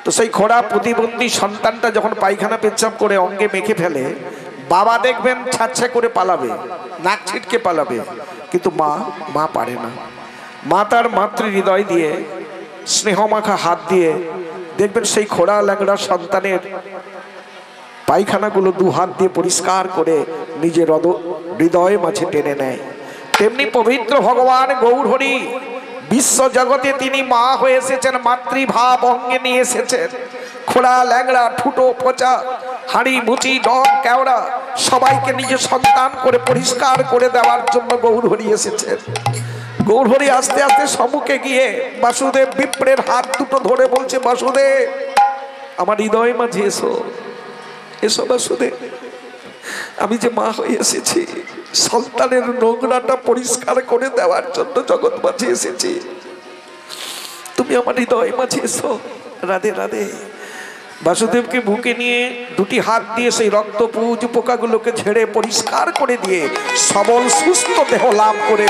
S1: তো সেই খোড়া প্রতিবন্ধী সন্তানটা যখন পায়খানা পেচ্ছাপ করে অঙ্গে মেখে ফেলে, বাবা দেখবেন ছাচ্ছে করে পালাবে, নাক ছিটকে পালাবে, কিন্তু মা পারে না। মা তার মাতৃ হৃদয় দিয়ে স্নেহমাখা হাত দিয়ে দেখবেন সেই খোড়া ল্যাংড়া সন্তানের পায়খানাগুলো দু হাত দিয়ে পরিষ্কার করে নিজের হৃদয় মাঝে টেনে নেয়। তেমনি পবিত্র ভগবান গৌরহরি বিশ্ব জগতে তিনি মা হয়ে এসেছেন, মাতৃভাব অঙ্গে নিয়ে এসেছেন। খোড়া ল্যাংড়া ঠুটো পচা হাঁড়ি মুচি ডগ কেওড়া সবাইকে নিজের সন্তান করে পরিষ্কার করে দেওয়ার জন্য গৌরহরি এসেছেন। গৌরহরি আস্তে আস্তে সম্মুখে গিয়ে বাসুদেব বিপ্রের হাত দুটো ধরে বলছে, বাসুদেব আমার হৃদয় মাঝে এসো, এসো বাসুদেব, আমি যে মা হয়ে এসেছি, সন্তানের নোংরাটা পরিষ্কার করে দেওয়ার জন্য জগৎ মাঝে এসেছি, তুমি আমার হৃদয় মাঝে এসো। রাধে রাধে। বাসুদেবকে বুকে নিয়ে দুটি হাত দিয়ে সেই রক্তপুঞ্জ পোকাগুলোকে ঝেড়ে পরিষ্কার করে দিয়ে সবল সুস্থ দেহ লাভ করে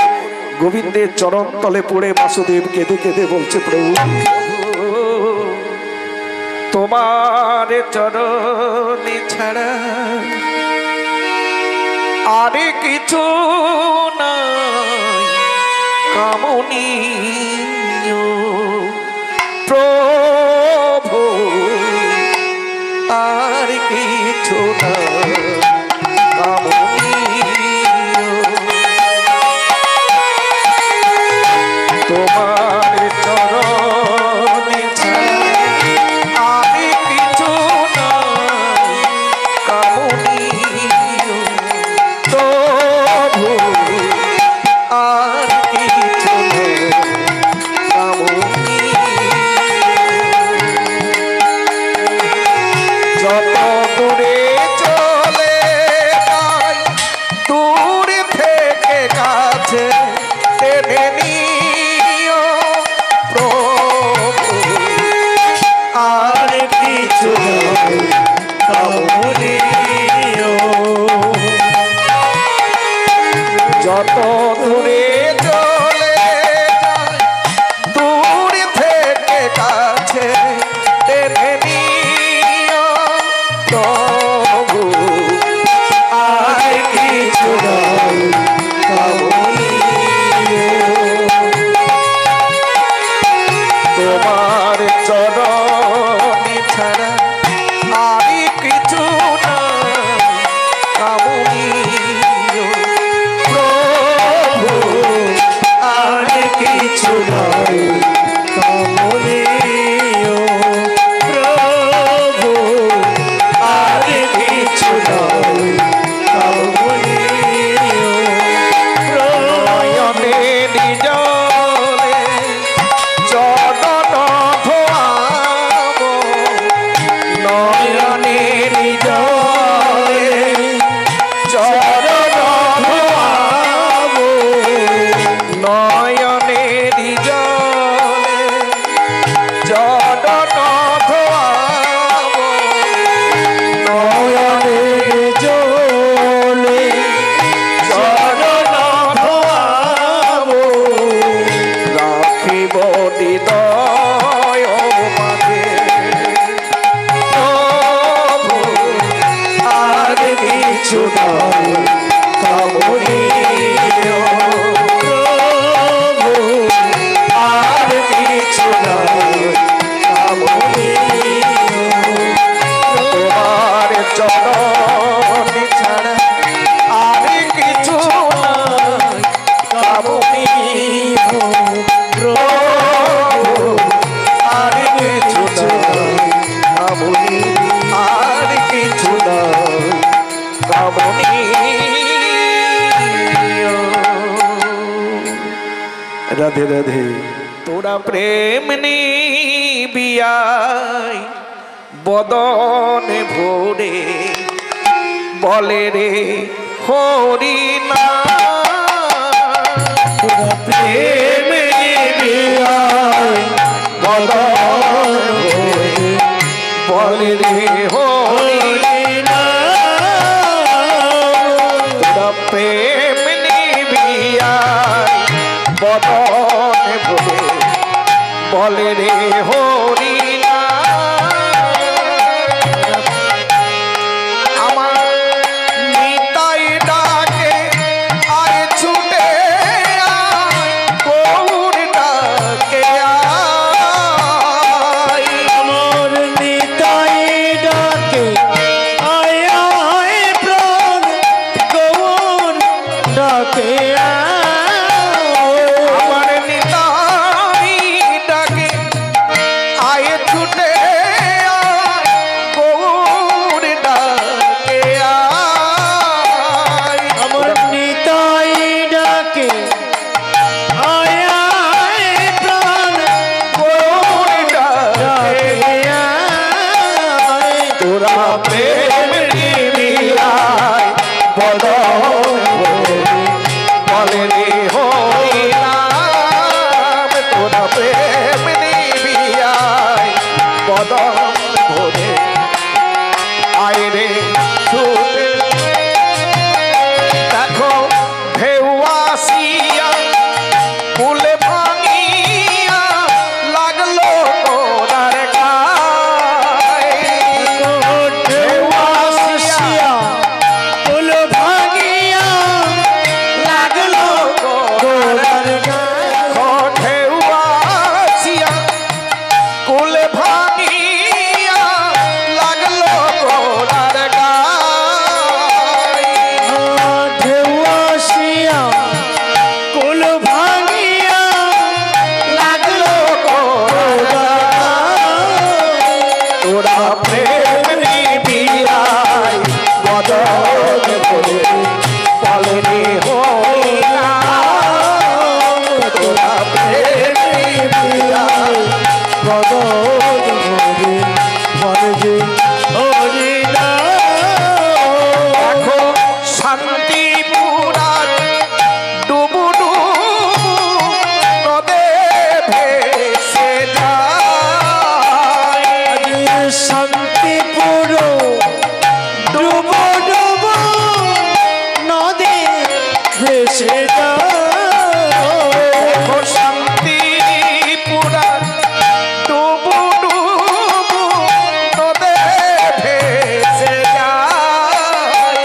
S1: গোবিন্দের চরণ তলে পড়ে বাসুদেব কেঁদে কেঁদে বলছে, প্রভু তোমার চরণে ছাড়া আরে কিছু নাই কামনীয়, প্রভু আর কিছু নাই কামনীয়, তোমার চরণে ছাড়া আরে কিছু নাই কামনীয়, প্রভু আর কিছু নাই কামনীয়। যত দূরে চলে যাই দূরে থেকে কাছে টেনে নিও, রাধে রাধে। তোরা প্রেম নিবিয়াই বদনে ভরে বলে রে হরি না।
S2: তোরা প্রেম নিবিয়াই বদনে
S1: বলে রে হরি না। তোরা প্রেম নিবিয়াই বদনে ভরে বলে রে হরি না। আমার নিতাই ডাকে আয় ছুটে আয়, গৌর ডাকে আয়।
S2: আমার নিতাই ডাকে আয় আয় প্রাণ গৌর ডাকে
S1: আমার নিতাই ডাকে আয় ছুটে আয়, গৌর ডাকে আয়।
S2: আমার নিতাই ডাকে আয় আয় প্রাণ
S1: গৌর ডাকে
S2: আয়।
S1: তোরা প্রেম নিবিয়াই বদনে বলে রে হরি নাম। তোরা প্রেম নিবিয়াই বদনে ভরে আয় রে ছুটে। দেখো ঢেউ আসিয়া কুল ভাঙিয়া লাগলো তোরার গায়ে। ঢেউ আসিয়া
S2: কুল ভাঙিয়া
S1: লাগলো তোরার গায়ে। ঢেউ আসিয়া কুল ভাঙিয়া লাগলো তোরার গায়ে।
S2: ঢেউ আসিয়া কুল ভাঙিয়া
S1: লাগলো তোরার গায়ে। তোরা প্রেম নিবিয়াই বদনে ভরে বলে রে হরি নাম। তোরা প্রেম নিবিয়াই
S2: বদনে বলে যে হরি নাম।
S1: দেখো শান্তিপুরার ডুবু ডুবু নদে ভেসে যায়।
S2: শান্তিপুর ডুব ডুব নদী ভেসে যায়।
S1: দেখো শান্তিপুরার ডুবু ডুবু নদে ভেসে যায়।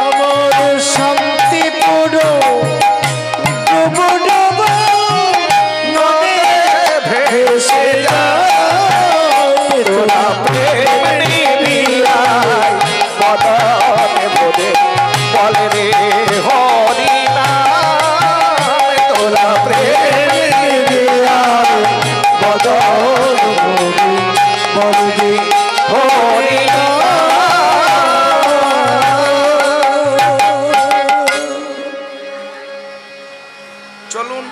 S2: আমার শান্তিপুর ডুব ডুব নদী ভেসে যায়।
S1: তোরা প্রেম নিবিয়াই বদনে ভরে বলে রে হরি নাম। তোরা প্রেম নিবিয়াই বদনে ভরে বলে রে হরি নাম। চলুন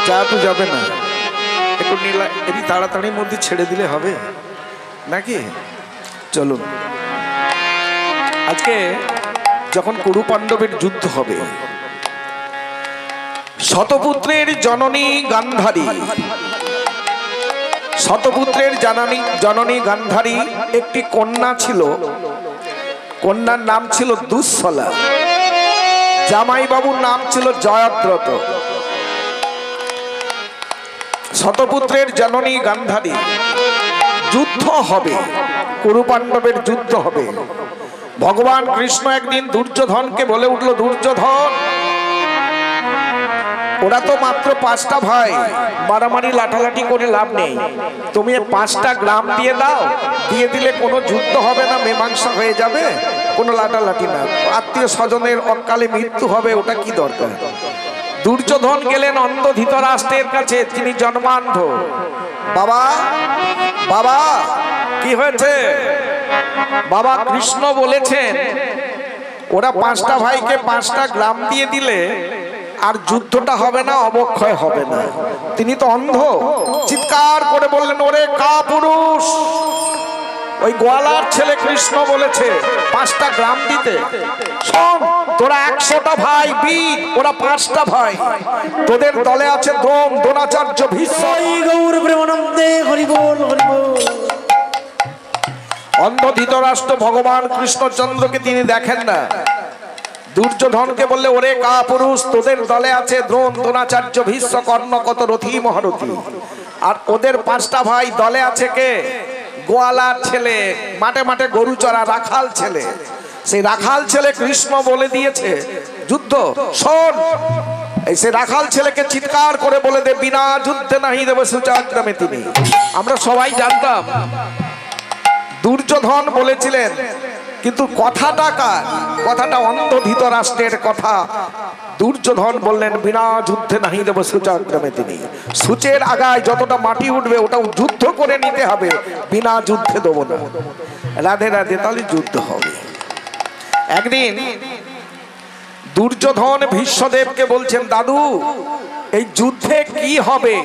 S1: যা তো যাবে না, একটু নীলা এটি তাড়াতাড়ির মধ্যে ছেড়ে দিলে হবে নাকি? চলুন। আজকে যখন কুরু পাণ্ডবের যুদ্ধ হবে, শতপুত্রের জননী গান্ধারী, শতপুত্রের জননী গান্ধারী একটি কন্যা ছিল। কন্যার নাম ছিল দুঃসলা, জামাইবাবুর নাম ছিল জয়দ্রত। শতপুত্রের জননী গান্ধারী, যুদ্ধ হবে, কুরু পাণ্ডবের যুদ্ধ হবে। ভগবান কৃষ্ণ একদিন দুর্যোধনকে বলে উঠল, দুর্যোধন, ওরা তো মাত্র 5টা ভাই, মারামারি লাঠালাঠি করে লাভ নেই। তুমি 5টা গ্রাম দিয়ে দাও, দিয়ে দিলে কোনো যুদ্ধ হবে না, মীমাংসা হয়ে যাবে, কোনো লাঠালাঠি না। আত্মীয় স্বজনের অকালে মৃত্যু হবে, ওটা কি দরকার? দুর্যোধন গেলেন অন্ধ ধৃতরাষ্ট্রের কাছে, তিনি জন্মান্ধ। বাবা বাবা কি হয়েছে? বাবা কৃষ্ণ বলেছেন ওরা পাঁচটা ভাইকে 5টা গ্রাম দিয়ে দিলে আর যুদ্ধটা হবে না, অবক্ষয় হবে না। তিনি তো অন্ধ, চিৎকার করে বললেন, ওরে কাপুরুষ, ওই গোয়ালার ছেলে কৃষ্ণ বলেছে 5টা গ্রাম দিতে। শোন, তোরা 100টা ভাই বীর, ওরা 5টা ভাই। তোদের দলে আছে দ্রোণ, দ্রোণাচার্য, ভীষ্ম।
S2: গৌর প্রেমানন্দে হরি বল হরি বল।
S1: অন্ধ ধৃতরাষ্ট্র ভগবান কৃষ্ণচন্দ্রকে তিনি দেখেন না। দুর্যোধনকে বললে, ওরে কাপুরুষ, তোদের দলে আছে দ্রোণ, দ্রোণাচার্য, ভীষ্ম, কর্ণ, কত রথী মহারথী। আর ওদের 5টা ভাই দলে আছে কে? গোয়ালার ছেলে, মাঠে মাঠে গরু চড়া রাখাল ছেলে। সেই রাখাল ছেলে কৃষ্ণ বলে দিয়েছে যুদ্ধ। শোন, এই সে রাখাল ছেলেকে চিৎকার করে বলে দে, বিনা যুদ্ধে নাহি দেব সুচাগ্রামে তিনি। আমরা সবাই জানতাম দুর্যোধন বলেছিলেন, কিন্তু কথাটা কার? কথাটা অন্ধ ধৃতরাষ্ট্রের কথা। দুর্যোধন বললেন, বিনা যুদ্ধে নাহি দেব সুচাগ্রামে তিনি। সূচের আগায় যতটা মাটি উঠবে ওটাও যুদ্ধ করে নিতে হবে, বিনা যুদ্ধে দেব না। রাধে রাধে, তাহলে যুদ্ধ হবে। একদিন দুর্যোধন ভীষ্মদেবকে বলছেন, দাদু এই যুদ্ধে কি হবে?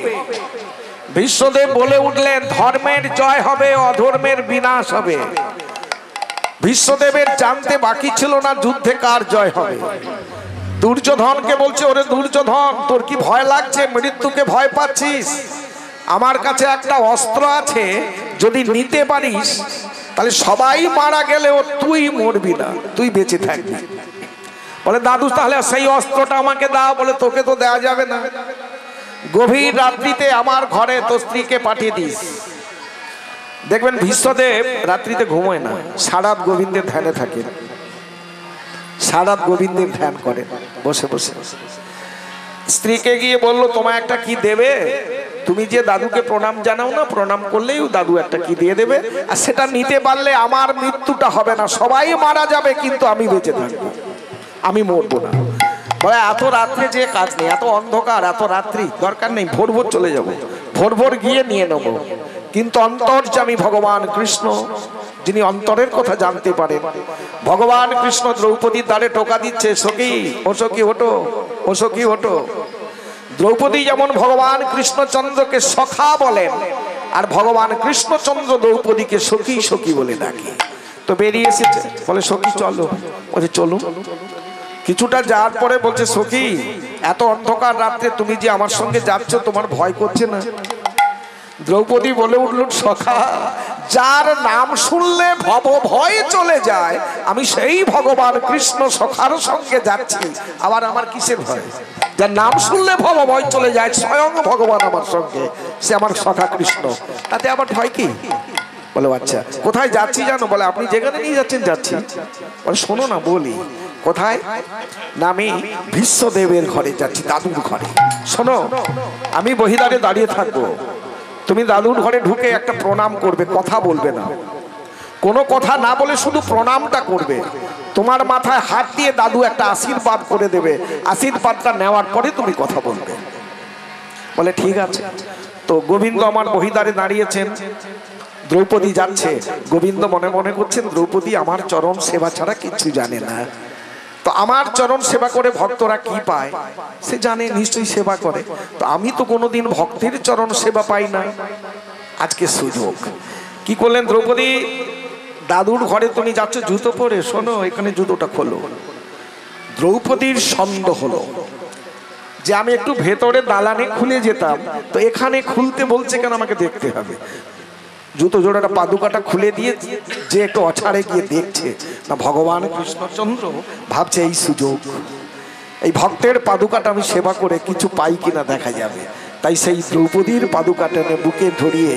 S1: ভীষ্মদেব বলে উঠলেন, ধর্মের জয় হবে, অধর্মের বিনাশ হবে। ভীষ্মদেবের জানতে বাকি ছিল না যুদ্ধে কার জয় হবে। দুর্যোধনকে বলছে, ওরে দুর্যোধন, তোর কি ভয় লাগছে? মৃত্যুকে ভয় পাচ্ছিস? আমার কাছে একটা অস্ত্র আছে, যদি নিতে পারিস তাহলে সবাই মারা গেলেও তুই মরবি না, তুই বেঁচে থাকবি। বলে, দাদু তাহলে সেই অস্ত্রটা আমাকে দাও। বলে, তোকে তো দেওয়া যাবে না, গভীর রাত্রিতে আমার ঘরে তোর স্ত্রীকে পাঠিয়ে দিস। দেখবেন ভীষ্মদেব রাত্রিতে ঘুমোয় না, সারাত গোবিন্দের ধ্যানে থাকে, সারাত গোবিন্দের ধ্যান করে বসে বসে। স্ত্রীকে গিয়ে বললো, তোমায় একটা কি দেবে? তুমি যে দাদুকে প্রণাম জানাও না, প্রণাম করলেই দাদু একটা কি দিয়ে দেবে, আর সেটা নিতে পারলে আমার মৃত্যুটা হবে না, সবাই মারা যাবে কিন্তু আমি বেঁচে থাকবো, আমি মরবো না। বলে, এত রাত্রে যে কাজ নেই, এত অন্ধকার, এত রাত্রি দরকার নেই, ভোর ভোর চলে যাবো, ভোর ভোর গিয়ে নিয়ে নেবো। কিন্তু অন্তর্যামী ভগবান কৃষ্ণ, যিনি অন্তরের কথা জানতে পারেন, ভগবান কৃষ্ণ দ্রৌপদীর দ্বারে টোকা দিচ্ছে, সখী ও সখী ওঠো, ও সখী ওঠো। দ্রৌপদী যেমন ভগবান কৃষ্ণচন্দ্রকে সখা বলেন, আর ভগবান কৃষ্ণচন্দ্র দ্রৌপদীকে সখী সখী বলে ডাকে। তো বেরিয়ে এসেছে, বলে, সখী চলো। বলে, চলো। কিছুটা যাওয়ার পরে বলছে, সখী এত অন্ধকার রাত্রে তুমি যে আমার সঙ্গে যাচ্ছ, তোমার ভয় করছে না? দ্রৌপদী বলে উঠল, সখা, যার নাম শুনলে ভব ভয় চলে যায়, আমি সেই ভগবান কৃষ্ণ সখার সঙ্গে যাচ্ছি, আবার আমার কিসের ভয়? যার নাম শুনলে ভব ভয় চলে যায়, স্বয়ং ভগবান আমার সঙ্গে, সে আমার সখা কৃষ্ণ, তাতে আবার ভয় কি? বলে, আচ্ছা কোথায় যাচ্ছি জানো? বলে, আপনি যেখানে নিয়ে যাচ্ছেন যাচ্ছি। বলে, শোনো না বলি। কোথায়? না, আমি ভীষ্মদেবের ঘরে যাচ্ছি, দাদুর ঘরে। শোনো, আমি বহিদারে দাঁড়িয়ে থাকবো, তুমি দাদুর ঘরে ঢুকে একটা প্রণাম করবে, কথা বলবে না, কোনো কথা না বলে শুধু প্রণামটা করবে। তোমার মাথায় হাত দিয়ে দাদু একটা আশীর্বাদ করে দেবে, আশীর্বাদটা নেওয়ার পরে তুমি কথা বলবে। বলে, ঠিক আছে। তো গোবিন্দ আমার বহিদারে দাঁড়িয়েছেন, দ্রৌপদী যাচ্ছে, গোবিন্দ মনে মনে করছেন, দ্রৌপদী আমার চরণ সেবা ছাড়া কিছু জানে না, তো আমার চরণ সেবা করে ভক্তরা কি পায় সে জানে, নিশ্চয়ই সেবা করে। তো আমি তো কোনোদিন ভক্তের চরণ সেবা পাই না, আজকে সুযোগ। কি করলেন দ্রৌপদী? দাদুর ঘরে তুমি যাচ্ছ জুতো পরে, শোনো এখানে জুতোটা খোলো। দ্রৌপদীর সন্দেহ হলো যে আমি একটু ভেতরে দালানে খুলে যেতাম, তো এখানে খুলতে বলছে কেন, আমাকে দেখতে হবে। জুতো জোড়াটা পাদুকাটা খুলে দিয়ে যে একটু অছাড়ে গিয়ে দেখছে, না ভগবান কৃষ্ণচন্দ্র ভাবছে এই সুযোগ, এই ভক্তের পাদুকাটা আমি সেবা করে কিছু পাই কিনা দেখা যাবে। তাই সেই দ্রৌপদীর পাদুকাটা বুকে ধরিয়ে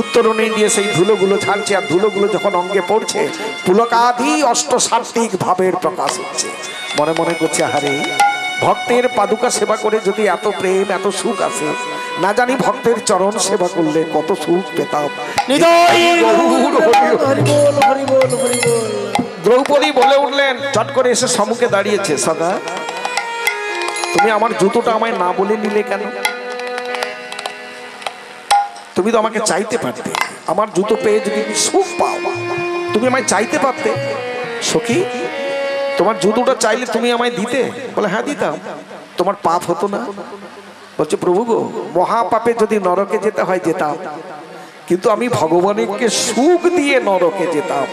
S1: উত্তরণী দিয়ে সেই ধুলোগুলো ছাড়ছে, আর ধুলোগুলো যখন অঙ্গে পড়ছে পুলকাদি অষ্টসাত্ত্বিক ভাবের প্রকাশ হচ্ছে। মনে মনে করছে, আরে ভক্তের পাদুকা সেবা করে যদি এত প্রেম এত সুখ আসে, না জানি ভক্তের চরণ সেবা করলে কত সুখ পেতাম। দ্রৌপদী বলে উঠলেন, চট করে এসে সম্মুখে দাঁড়িয়েছে, সদা তুমি আমার জুতোটা আমায় না বলে নিলে কেন? তুমি তো আমাকে চাইতে পারতে, আমার জুতো পেয়ে যদি সুখ পাও তুমি আমায় চাইতে পারতে। সখী, তোমার জুতোটা চাইলে তুমি আমায় দিতে? বলে হ্যাঁ দিতাম। তোমার পাপ হতো না? বলছে প্রভু গো, মহাপাপে যদি নরকে যেতে হয় যেতাম, কিন্তু আমি ভগবানকে সুখ দিয়ে নরকে যেতাম।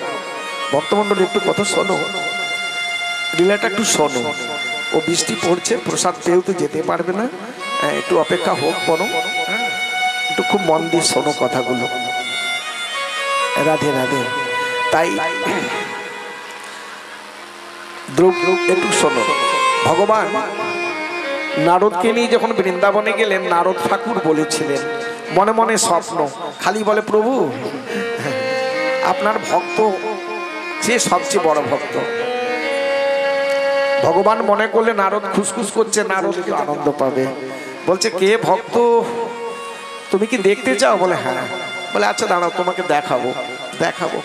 S1: ভক্তমণ্ডলী একটু কথা শোনো, লীলাটা একটু শোনো। ও বৃষ্টি পড়ছে, প্রসাদ পেয়েও তো যেতে পারবে না, একটু অপেক্ষা হোক বরং, একটু খুব মন দিয়ে শোনো কথাগুলো। রাধে রাধে। তাই একটু শোনো। ভগবান নারদকে নিয়ে যখন বৃন্দাবনে গেলেন, নারদ ঠাকুর বলেছিলেন মনে মনে স্বপ্ন, খালি বলে প্রভু আপনার ভক্ত সে সবচেয়ে বড় ভক্ত। ভগবান মনে করলে নারদ খুসখুস করছে, নারদ একটু আনন্দ পাবে। বলছে কে ভক্ত, তুমি কি দেখতে চাও? বলে হ্যাঁ। বলে আচ্ছা দাঁড়াও, তোমাকে দেখাবো দেখাবো।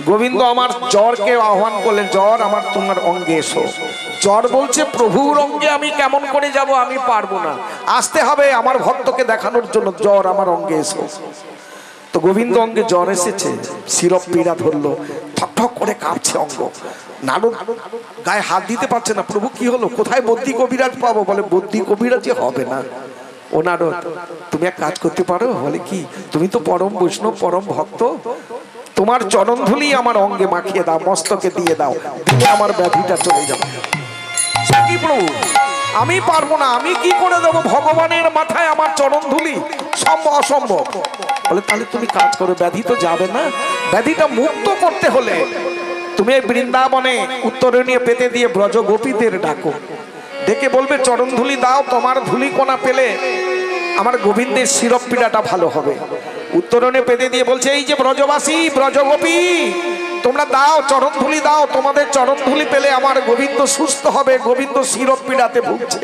S1: গোবিন্দ আমার জ্বরকে আহ্বান করলেন, জ্বর আমার তোমার অঙ্গে এসো। জ্বর বলছে প্রভুর অঙ্গে আমি কেমন করে যাব, আমি পারবো না, আসতে হবে আমার ভক্তকে দেখানোর জন্য, জ্বর আমার অঙ্গে এসো। তো গোবিন্দ অঙ্গে জ্বর এসেছে, শিরপ পীড়া ধরলো, ঠক ঠক করে কাঁপছে অঙ্গ। নারদ গায়ে হাত দিতে পারছে না, প্রভু কি হলো, কোথায় বদ্যি কবিরাজ পাবো? বলে বদ্যি কবিরাজে হবে না। ও নারদ তুমি এক কাজ করতে পারো? বলে কি? তুমি তো পরম বৈষ্ণব পরম ভক্ত, তোমার চরণধুলি আমার অঙ্গে মাখিয়ে দাও, মস্তকে দিয়ে দাও, দিলে আমার ব্যাধিটা চলে যাবে। কি প্রভু আমি পারবো না, আমি কি করে দেবো ভগবানের মাথায় আমার চরণধুলি? সম্ভব অসম্ভব। বলে তাহলে তুমি কাজ করো, ব্যাধি তো যাবে না, ব্যাধিটা মুক্ত করতে হলে তুমি বৃন্দাবনে উত্তরণীয় পেতে দিয়ে ব্রজ গোপীদের ডাকো, ডেকে বলবে চরণধুলি দাও, তোমার ধুলি কোনা পেলে আমার গোবিন্দের শিরপ পীড়াটা ভালো হবে। উত্তরণে পেতে দিয়ে বলছে এই যে ব্রজবাসী ব্রজগোপী তোমরা দাও চরণধুলি দাও, তোমাদের চরণধুলি পেলে আমার গোবিন্দ সুস্থ হবে, গোবিন্দ শিরপ পীড়াতে ভুগছে।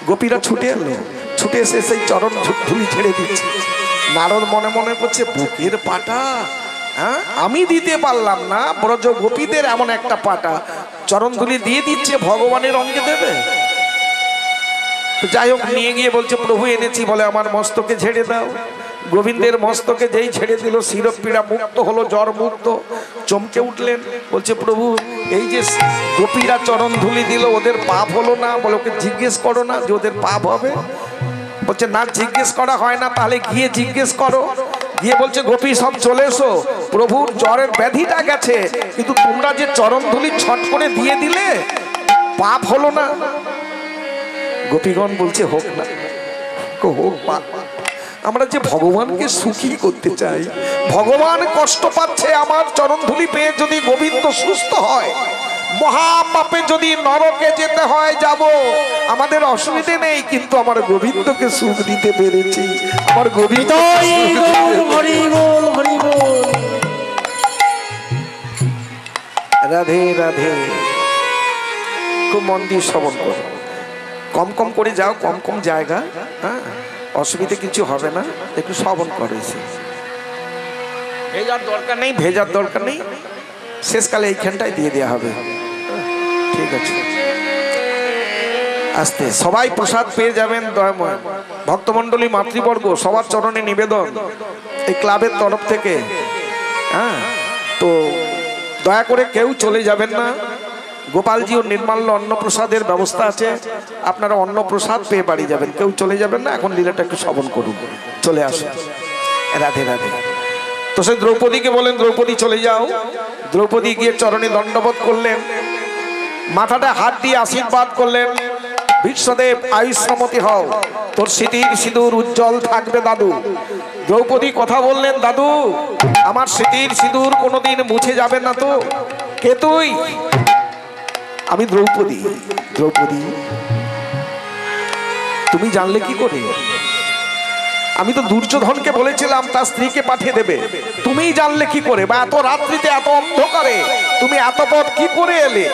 S1: গোপীরা ছুটে এলো, ছুটে এসে সেই চরণ ধুলি ছেড়ে দিচ্ছে। নারদ মনে মনে করছে বুকের পাটা, হ্যাঁ আমি দিতে পারলাম না, ব্রজ গোপীদের এমন একটা পাটা চরণধুলি দিয়ে দিচ্ছে, ভগবানের অঙ্গে দেবে। যাই হোক নিয়ে গিয়ে বলছে প্রভু এনেছি। বলে আমার মস্তকে ঝেড়ে দাও। গোবিন্দের মস্তকে যেই ছেড়ে দিল, শিরপ পীড়া মুক্ত হলো, জ্বর মুক্ত। চমকে উঠলেন, বলছে প্রভু এই যে গোপীরা চরণ ধুলি দিল, ওদের পাপ হলো না? বলে ওকে জিজ্ঞেস করো না যে ওদের পাপ হবে। বলছে না জিজ্ঞেস করা হয় না, তাহলে গিয়ে জিজ্ঞেস করো। গিয়ে বলছে গোপী সব চলে এসো, প্রভুর জ্বরের ব্যাধিটা গেছে, কিন্তু তোমরা যে চরণ ধুলি ছট করে দিয়ে দিলে, পাপ হলো না? গোপীগণ বলছে হোক না, হোক পাপ, আমরা যে ভগবানকে সুখী করতে চাই, ভগবান কষ্ট পাচ্ছে, আমার চরণধুলি পেয়ে যদি গোবিন্দ সুস্থ হয়, মহাপাপে যদি নরকে যেতে হয় যাব, আমাদের অসুবিধে নেই, কিন্তু আমার গোবিন্দকে সুখ দিতে পেরেছি। আমার গোবিন্দ রাধে রাধে। খুব মন দিয়ে শ্রবণ করো, কম কম করে যাও, কম কম জায়গা, হ্যাঁ অসুবিধে কিছু হবে না, একটু শ্রবণ করেছি। ভেজার দরকার নেই, ভেজার দরকার নেই, শেষকালে এইখানটায় দিয়ে দেওয়া হবে। ঠিক আছে, আস্তে সবাই প্রসাদ পেয়ে যাবেন। দয়াময় ভক্তমণ্ডলী মাতৃবর্গ সবার চরণে নিবেদন এই ক্লাবের তরফ থেকে, হ্যাঁ তো দয়া করে কেউ চলে যাবেন না। গোপালজি ও নির্মাল্য অন্নপ্রসাদের ব্যবস্থা আছে, আপনারা অন্নপ্রসাদ পেয়ে বাড়ি যাবেন, কেউ চলে যাবেন না। এখন লীলাটা একটু শ্রবণ করুন, চলে আসুন। রাধে রাধে। তো সে দ্রৌপদীকে বলেন দ্রৌপদী চলে যাও। দ্রৌপদী গিয়ে চরণে দণ্ডবোধ করলেন, মাথাটা হাত দিয়ে আশীর্বাদ করলেন, বিশ্বদেব আয়ুষ্মতী হও, তোর স্মৃতির সিঁদুর উজ্জ্বল থাকবে দাদু। দ্রৌপদী কথা বললেন, দাদু আমার স্মৃতির সিঁদুর কোনোদিন মুছে যাবে না তো? কে তুই? আমি দ্রৌপদী। দ্রৌপদী তুমি জানলে কি করে? আমি তো দুর্যোধনকে বলেছিলাম তার স্ত্রীকে পাঠিয়ে দেবে, তুমি জানলে কি করে? বা এত রাত্রিতে এত অন্ধকারে তুমি এত পথ কি করে এলে?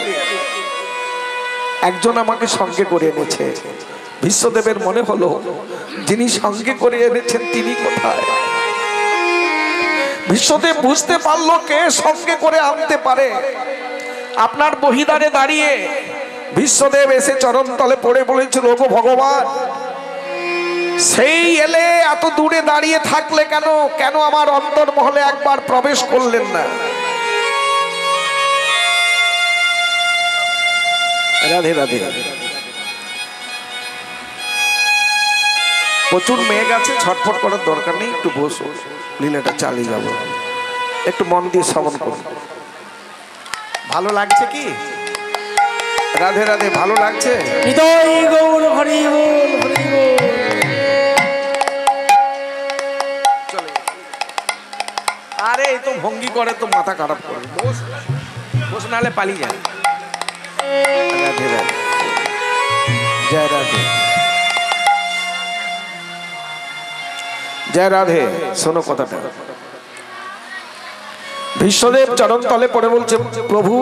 S1: একজন আমাকে সঙ্গে করে এনেছে। বিশ্বদেবের মনে হলো যিনি সঙ্গে করে এনেছেন তিনি কোথায়? বিশ্বদেব বুঝতে পারলো কে সঙ্গে করে আনতে পারে। আপনার বহিদারে দাঁড়িয়ে বিশ্বদেব এসে চরণ তলে পড়ে বলেছিল, ওগো ভগবান সেই এলে এত দূরে দাঁড়িয়ে থাকলে কেন? কেন আমার অন্তর্মহলে একবার প্রবেশ করলেন না? রাধে রাধে। প্রচুর মেঘ আছে, ছটফট করার দরকার নেই, একটু বসো, লীলাটা চালিয়ে যাবো। একটু মন দিয়ে শ্রবণ করুন। ভালো লাগছে কি? রাধে রাধে, ভালো লাগছে?
S2: হৃদয় গৌর হরি বল হরি বল।
S1: আরে এই তো ভঙ্গি করে তো মাথা খারাপ করে। বস বস, নাহলে পালিয়ে যায়। রাধে রাধে, জয় রাধে, জয় রাধে। শোনো কথাটা। বিশ্বদেব চরণ তলে পড়ে বলছে, প্রভু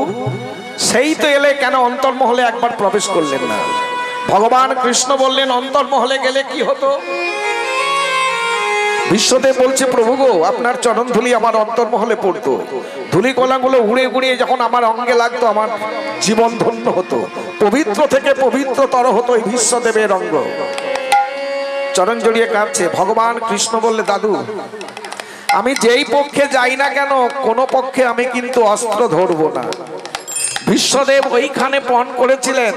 S1: সেই তো এলে, কেন অন্তর্মহলে একবার প্রবেশ করলেন না? ভগবান কৃষ্ণ বললেন, অন্তর্মহলে গেলে কি হতো? বিশ্বদেব বলছে, প্রভু গো, আপনার চরণ ধুলি আমার অন্তর্মহলে পড়তো, ধুলি কলাগুলো উড়ে উড়িয়ে যখন আমার অঙ্গে লাগতো, আমার জীবন ধন্য হতো, পবিত্র থেকে পবিত্রতর হতো এই বিশ্বদেবের অঙ্গ। চরণ জড়িয়ে কাঁদছে। ভগবান কৃষ্ণ বললে, দাদু আমি যেই পক্ষে যাই না কেন, কোন পক্ষে আমি কিন্তু অস্ত্র ধরবো না। বিশ্বদেব ওইখানে পণ করেছিলেন,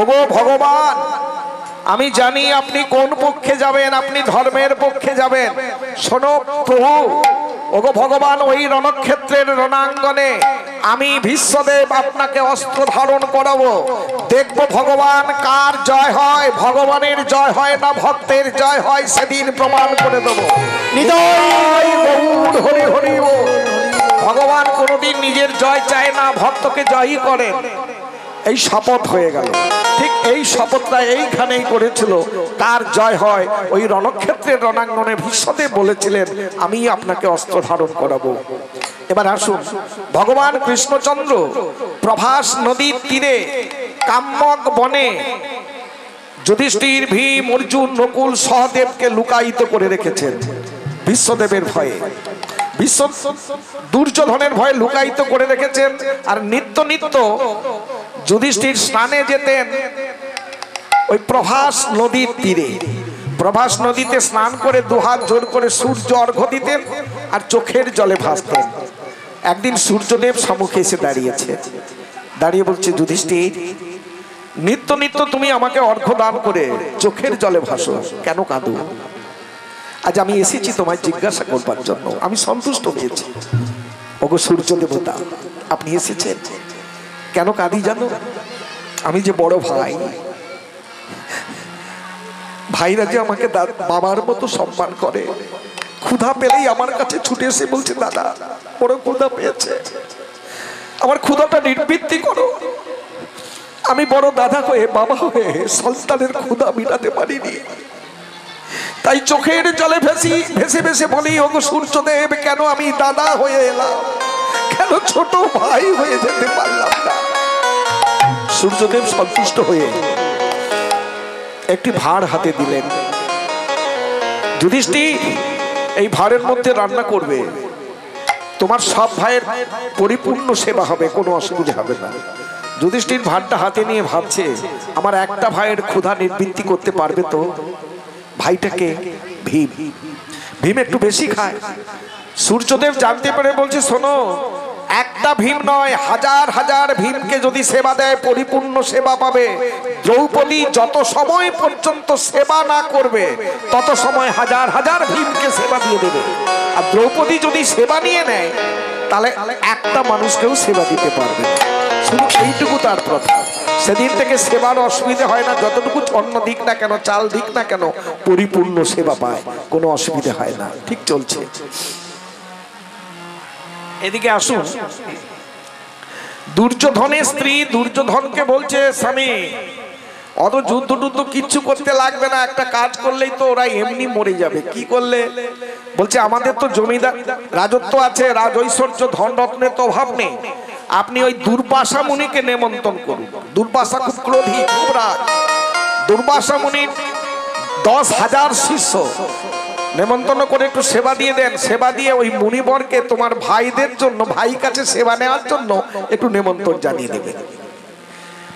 S1: ওগো ভগবান, আমি জানি আপনি কোন পক্ষে যাবেন, আপনি ধর্মের পক্ষে যাবেন। শোনো প্রভু, ওগো ভগবান, ওই রণক্ষেত্রের রণাঙ্গনে আমি বিশ্বদেব আপনাকে অস্ত্র ধারণ করাবো। দেখবো ভগবান কার জয় হয়, ভগবানের জয় হয় না ভক্তের জয় হয়, সেদিন প্রমাণ করে দেবো। হৃদয় গৌর হরি হরি বল। ভগবান কোনোদিন নিজের জয় চায় না, ভক্তকে জয়ই করেন। এই শপথ হয়ে গেল। ঠিক এই শপথটা এইখানেই করেছিল। কার জয় হয়, ওই রণক্ষেত্রের রণাঙ্গনে বিশ্বদেব বলেছিলেন, আমি আপনাকে অস্ত্র ধারণ করাবো। এবার আসুন, ভগবান কৃষ্ণচন্দ্র প্রভাস নদীর তীরে কাম্যক বনে যুধিষ্ঠির, ভীম, অর্জুন, নকুল, সহদেবকে লুকায়িত করে রেখেছেন বিশ্বদেবের ভয়ে। দুর্যোধনের ভয়ে লুকায়িত করে রেখেছেন। আর নিত্য নিত্য যুধিষ্ঠির স্নানে যেতেন ওই প্রভাস নদীর তীরে। প্রভাস নদীতে স্নান করে দুহাত জোর করে সূর্য অর্ঘ্য দিতেন আর চোখের জলে ভাসতেন। একদিন সূর্যদেব সম্মুখে এসে দাঁড়িয়েছে, দাঁড়িয়ে বলছে, যুধিষ্ঠির, নিত্য নিত্য তুমি আমাকে অর্ঘ্য দান করে চোখের জলে ভাসো, কেন কাঁদো? আজ আমি এসেছি তোমায় জিজ্ঞাসা করবার জন্য, আমি সন্তুষ্ট হয়েছি। ওগো সূর্য দেবতা, আপনি এসেছেন, কেন কাঁদি জানো? আমি যে বড় ভাই, ভাইরা যে আমাকে বাবার মতো সম্মান করে, ক্ষুধা পেলেই আমার কাছে ছুটে এসে বলছে, দাদা বড় ক্ষুধা পেয়েছে, আমার ক্ষুধাটা নিবৃত্তি করো। আমি বড় দাদা হয়ে, বাবা হয়ে সন্তানের ক্ষুধা মিটাতে পারিনি, তাই চোখের জলে ভেসে ভেসে বলি, ওগো সূর্যদেব, কেন আমি দাদা হয়ে এলাম, কেন ছোট ভাই হয়ে যেতে পারলাম না? সূর্যদেব সন্তুষ্ট হয়ে একটি ভাঁড় হাতে দিলেন। যুধিষ্ঠির, এই ভাঁড়ের মধ্যে রান্না করবে, তোমার সব ভাইয়ের পরিপূর্ণ সেবা হবে, কোনো অসুবিধা হবে না। যুধিষ্ঠির ভাঁড়টা হাতে নিয়ে ভাবছে, আমার একটা ভাইয়ের ক্ষুধা নিবৃত্তি করতে পারবে তো? ভাইটাকে ভীম, ভীম একটু বেশি খায়। সূর্যদেব জানতে পেরে বলছে, শোনো, একটা ভীম নয়, হাজার হাজার ভীমকে যদি সেবা দেয় পরিপূর্ণ সেবা পাবে। দ্রৌপদী যত সময় পর্যন্ত সেবা না করবে, তত সময় হাজার হাজার ভীমকে সেবা দিয়ে দেবে। আর দ্রৌপদী যদি সেবা নিয়ে নেয়, তাহলে একটা মানুষকেও সেবা দিতে পারবে। শুধু এইটুকু তার প্রথা। সেদিন থেকে সেবার অসুবিধা হয় না, যতটুকু অন্ন দিক না কেন, চাল দিক না কেন, পরিপূর্ণ সেবা পায়, কোনো অসুবিধা হয় না। ঠিক চলছে। এদিকে আসুন, দুর্যোধনের স্ত্রী দুর্যোধনকে বলছে, স্বামী অত যুদ্ধ টুদ্ধ কিচ্ছু করতে লাগবে না, একটা কাজ করলেই তো ওরা এমনি মরে যাবে। কি করলে? বলছে, আমাদের তো জমিদার রাজত্ব আছে, রাজ ঐশ্বর্য ধন রত্নের তো অভাব নেই, আপনি ওই দুর্বাসা মুনিকে নেমন্তন্ন করুন। দুর্বাসা খুব ক্রোধী, খুব রাগ। দুর্বাসা মুনির 10,000 শিষ্য নেমন্তন্ন করে একটু সেবা দিয়ে দেন, সেবা দিয়ে ওই মুনিবরকে তোমার ভাইদের জন্য, ভাই কাছে সেবা নেওয়ার জন্য একটু নেমন্তন্ন জানিয়ে দেবেন।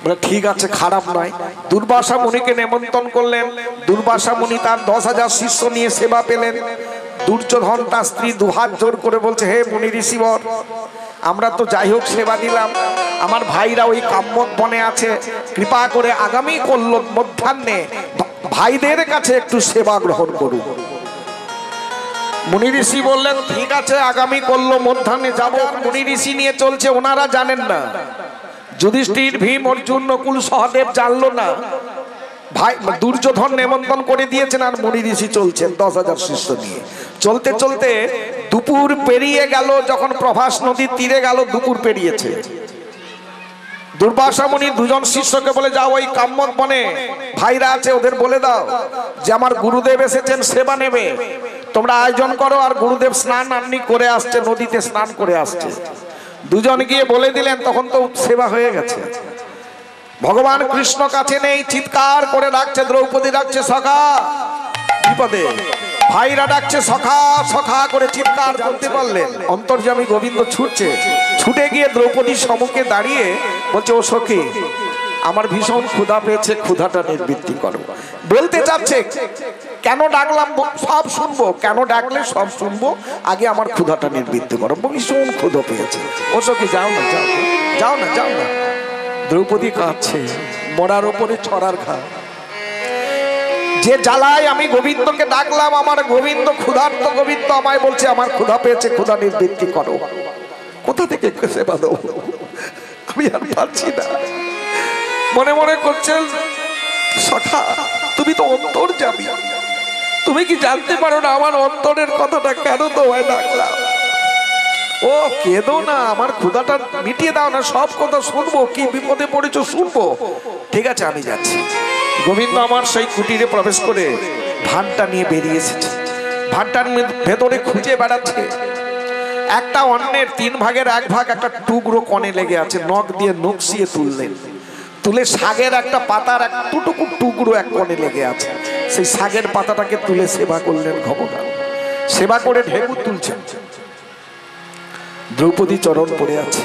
S1: বলে ঠিক আছে, খারাপ নয়। দুর্বাসা মুনিকে নেমন্তন্ন করলেন। দুর্বাসা মুনি তার 10,000 শিষ্য নিয়ে সেবা পেলেন। দুর্যোধন তার স্ত্রী দুহাত জোর করে বলছে, হে মুনি ঋষিবর, আমরা তো যাই হোক সেবা দিলাম, আমার ভাইরা ওই কাম্যক বনে আছে, কৃপা করে আগামী কল্য মধ্যাহ্নে ভাইদের কাছে একটু সেবা গ্রহণ করুন। মুনি ঋষি বললেন, ঠিক আছে, আগামী কল্য মধ্যাহ্নে যাব। মুনি ঋষি নিয়ে চলছে, ওনারা জানেন না, যুধিষ্ঠির, ভীম, অর্জুন, নকুল, সহদেব জানলো না, ভাই দুর্যোধন নেমন্তন্ন করে দিয়েছেন, আর মুনি ঋষি চলছেন 10,000 শিষ্য নিয়ে। চলতে চলতে দুপুর পেরিয়ে গেল, যখন প্রভাস নদীর তীরে গেল, দুপুর পেরিয়েছে। দুর্বাসা মুনি দুজন শিষ্যকে বলে, যাও ওই কাম্যক বনে ভাইরা আছে, ওদের বলে দাও যে আমার গুরুদেব এসেছেন, সেবা নেবে, তোমরা আয়োজন করো। আর গুরুদেব স্নান আন্নি করে আসছে, নদীতে স্নান করে আসছে। দুজন গিয়ে বলে দিলেন, তখন তো সেবা হয়ে গেছে। ভগবান কৃষ্ণ কাছে নেই, চিৎকার করে ডাকছে, দ্রৌপদী ডাকছে সখা, বিপদে ভাইরা ডাকছে সখা সখা করে চিৎকার করতে পারলেন। অন্তর্যামী গোবিন্দ ছুটছে, ছুটে গিয়ে দ্রৌপদীর সম্মুখে দাঁড়িয়ে বলছে, ও সখী, আমার ভীষণ ক্ষুধা পেয়েছে, ক্ষুধাটা নিবৃত্তি করো। বলতে চাচ্ছে, কেন ডাকলাম সব শুনবো, কেন ডাকলে সব শুনবো, আগে আমার ক্ষুধাটা নিবৃত্তি করো, ভীষণ ক্ষুধা পেয়েছে। ও সখী, যাও না, যাও যাও না, যাও না। দ্রৌপদী কাঁদছে, মরার ওপরে ছড়ার ঘা। যে জ্বালায় আমি গোবিন্দকে ডাকলাম, আমার গোবিন্দ ক্ষুধার্ত গোবিন্দ আমায় বলছে আমার ক্ষুধা পেয়েছে, ক্ষুধা নিবৃত্তি করো। কোথা থেকে সেবা দেবো, আমি আর পারছি না। মনে মনে করছেন, সখা তুমি তো অন্তর যাবি, তুমি কি জানতে পারো না আমার অন্তরের কথাটা, কেন তোমায় ডাকলাম? ও কেঁদো না, আমার ক্ষুধাটা মিটিয়ে দাও না, সব কথা শুনবো, কি বিপদে পড়েছো শুনবো। ঠিক আছে, আমি যাচ্ছি। গোবিন্দ আমার সেই কুটিরে প্রবেশ করে ভানটা নিয়ে বেরিয়ে এসেছে। ভানটার ভেতরে খুঁজে বেড়াচ্ছে, একটা অন্যের 3 ভাগের 1 ভাগ একটা টুকরো কনে লেগে আছে। নখ দিয়ে নকশিয়ে তুললেন, তুলে শাগের একটা পাতার একটুটুকু টুকরো এক কনে লেগে আছে, সেই শাগের পাতাটাকে তুলে সেবা করলেন ভগবান। সেবা করে ঢেকুর তুলছেন, দ্রৌপদী চরণ পড়ে আছে,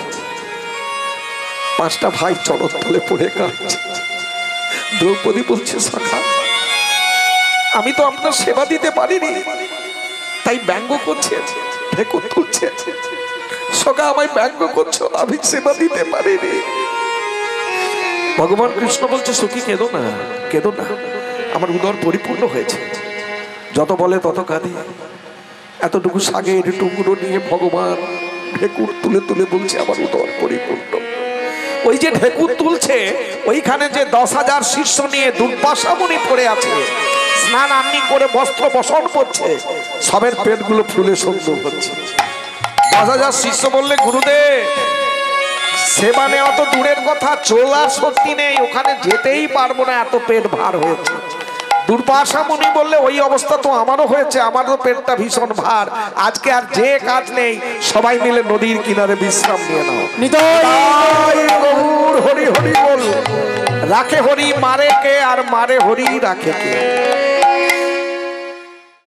S1: 5টা ভাই চরণ তলে পড়ে কাঁদছে। দ্রৌপদী বলছে, সখা আমি তো আপনার সেবা দিতে পারিনি, তাই ব্যঙ্গ করছে, ঢেকুর তুলছে। সখা আমায় ব্যঙ্গ করছো, আমি সেবা দিতে পারিনি। ভগবান কৃষ্ণ বলছে, সখী কেঁদো না, কেঁদো না, আমার উদর পরিপূর্ণ হয়েছে। যত বলে তত কাঁদে। এতটুকু শাগের টুকরো নিয়ে ভগবান ঢেকুর তুলে তুলে বলছে, আমার উদর পরিপূর্ণ। ওই যে ঢেকুর তুলছে, ওইখানে যে 10,000 শিষ্য নিয়ে দুর্বাসা মুনি পড়ে আছে, স্নান আন্নি করে বস্ত্র বসন করছে, সবের পেটগুলো ফুলে সুন্দর হচ্ছে। 10,000 শিষ্য বললে, গুরুদেব সেবা নেওয়া তো দূরের কথা, চলার শক্তি নেই, ওখানে যেতেই পারবো না, এত পেট ভার হয়েছে। দুর্বাসা মুনি বললে, ওই অবস্থা তো আমারও হয়েছে, আমারও পেটটা ভীষণ ভার, আজকে আর যে কাজ নেই, সবাই মিলে নদীর কিনারে বিশ্রাম নিয়ে নাও। হরি হরি বল, রাখে হরি মারে কে, আর মারে হরি রাখে কে।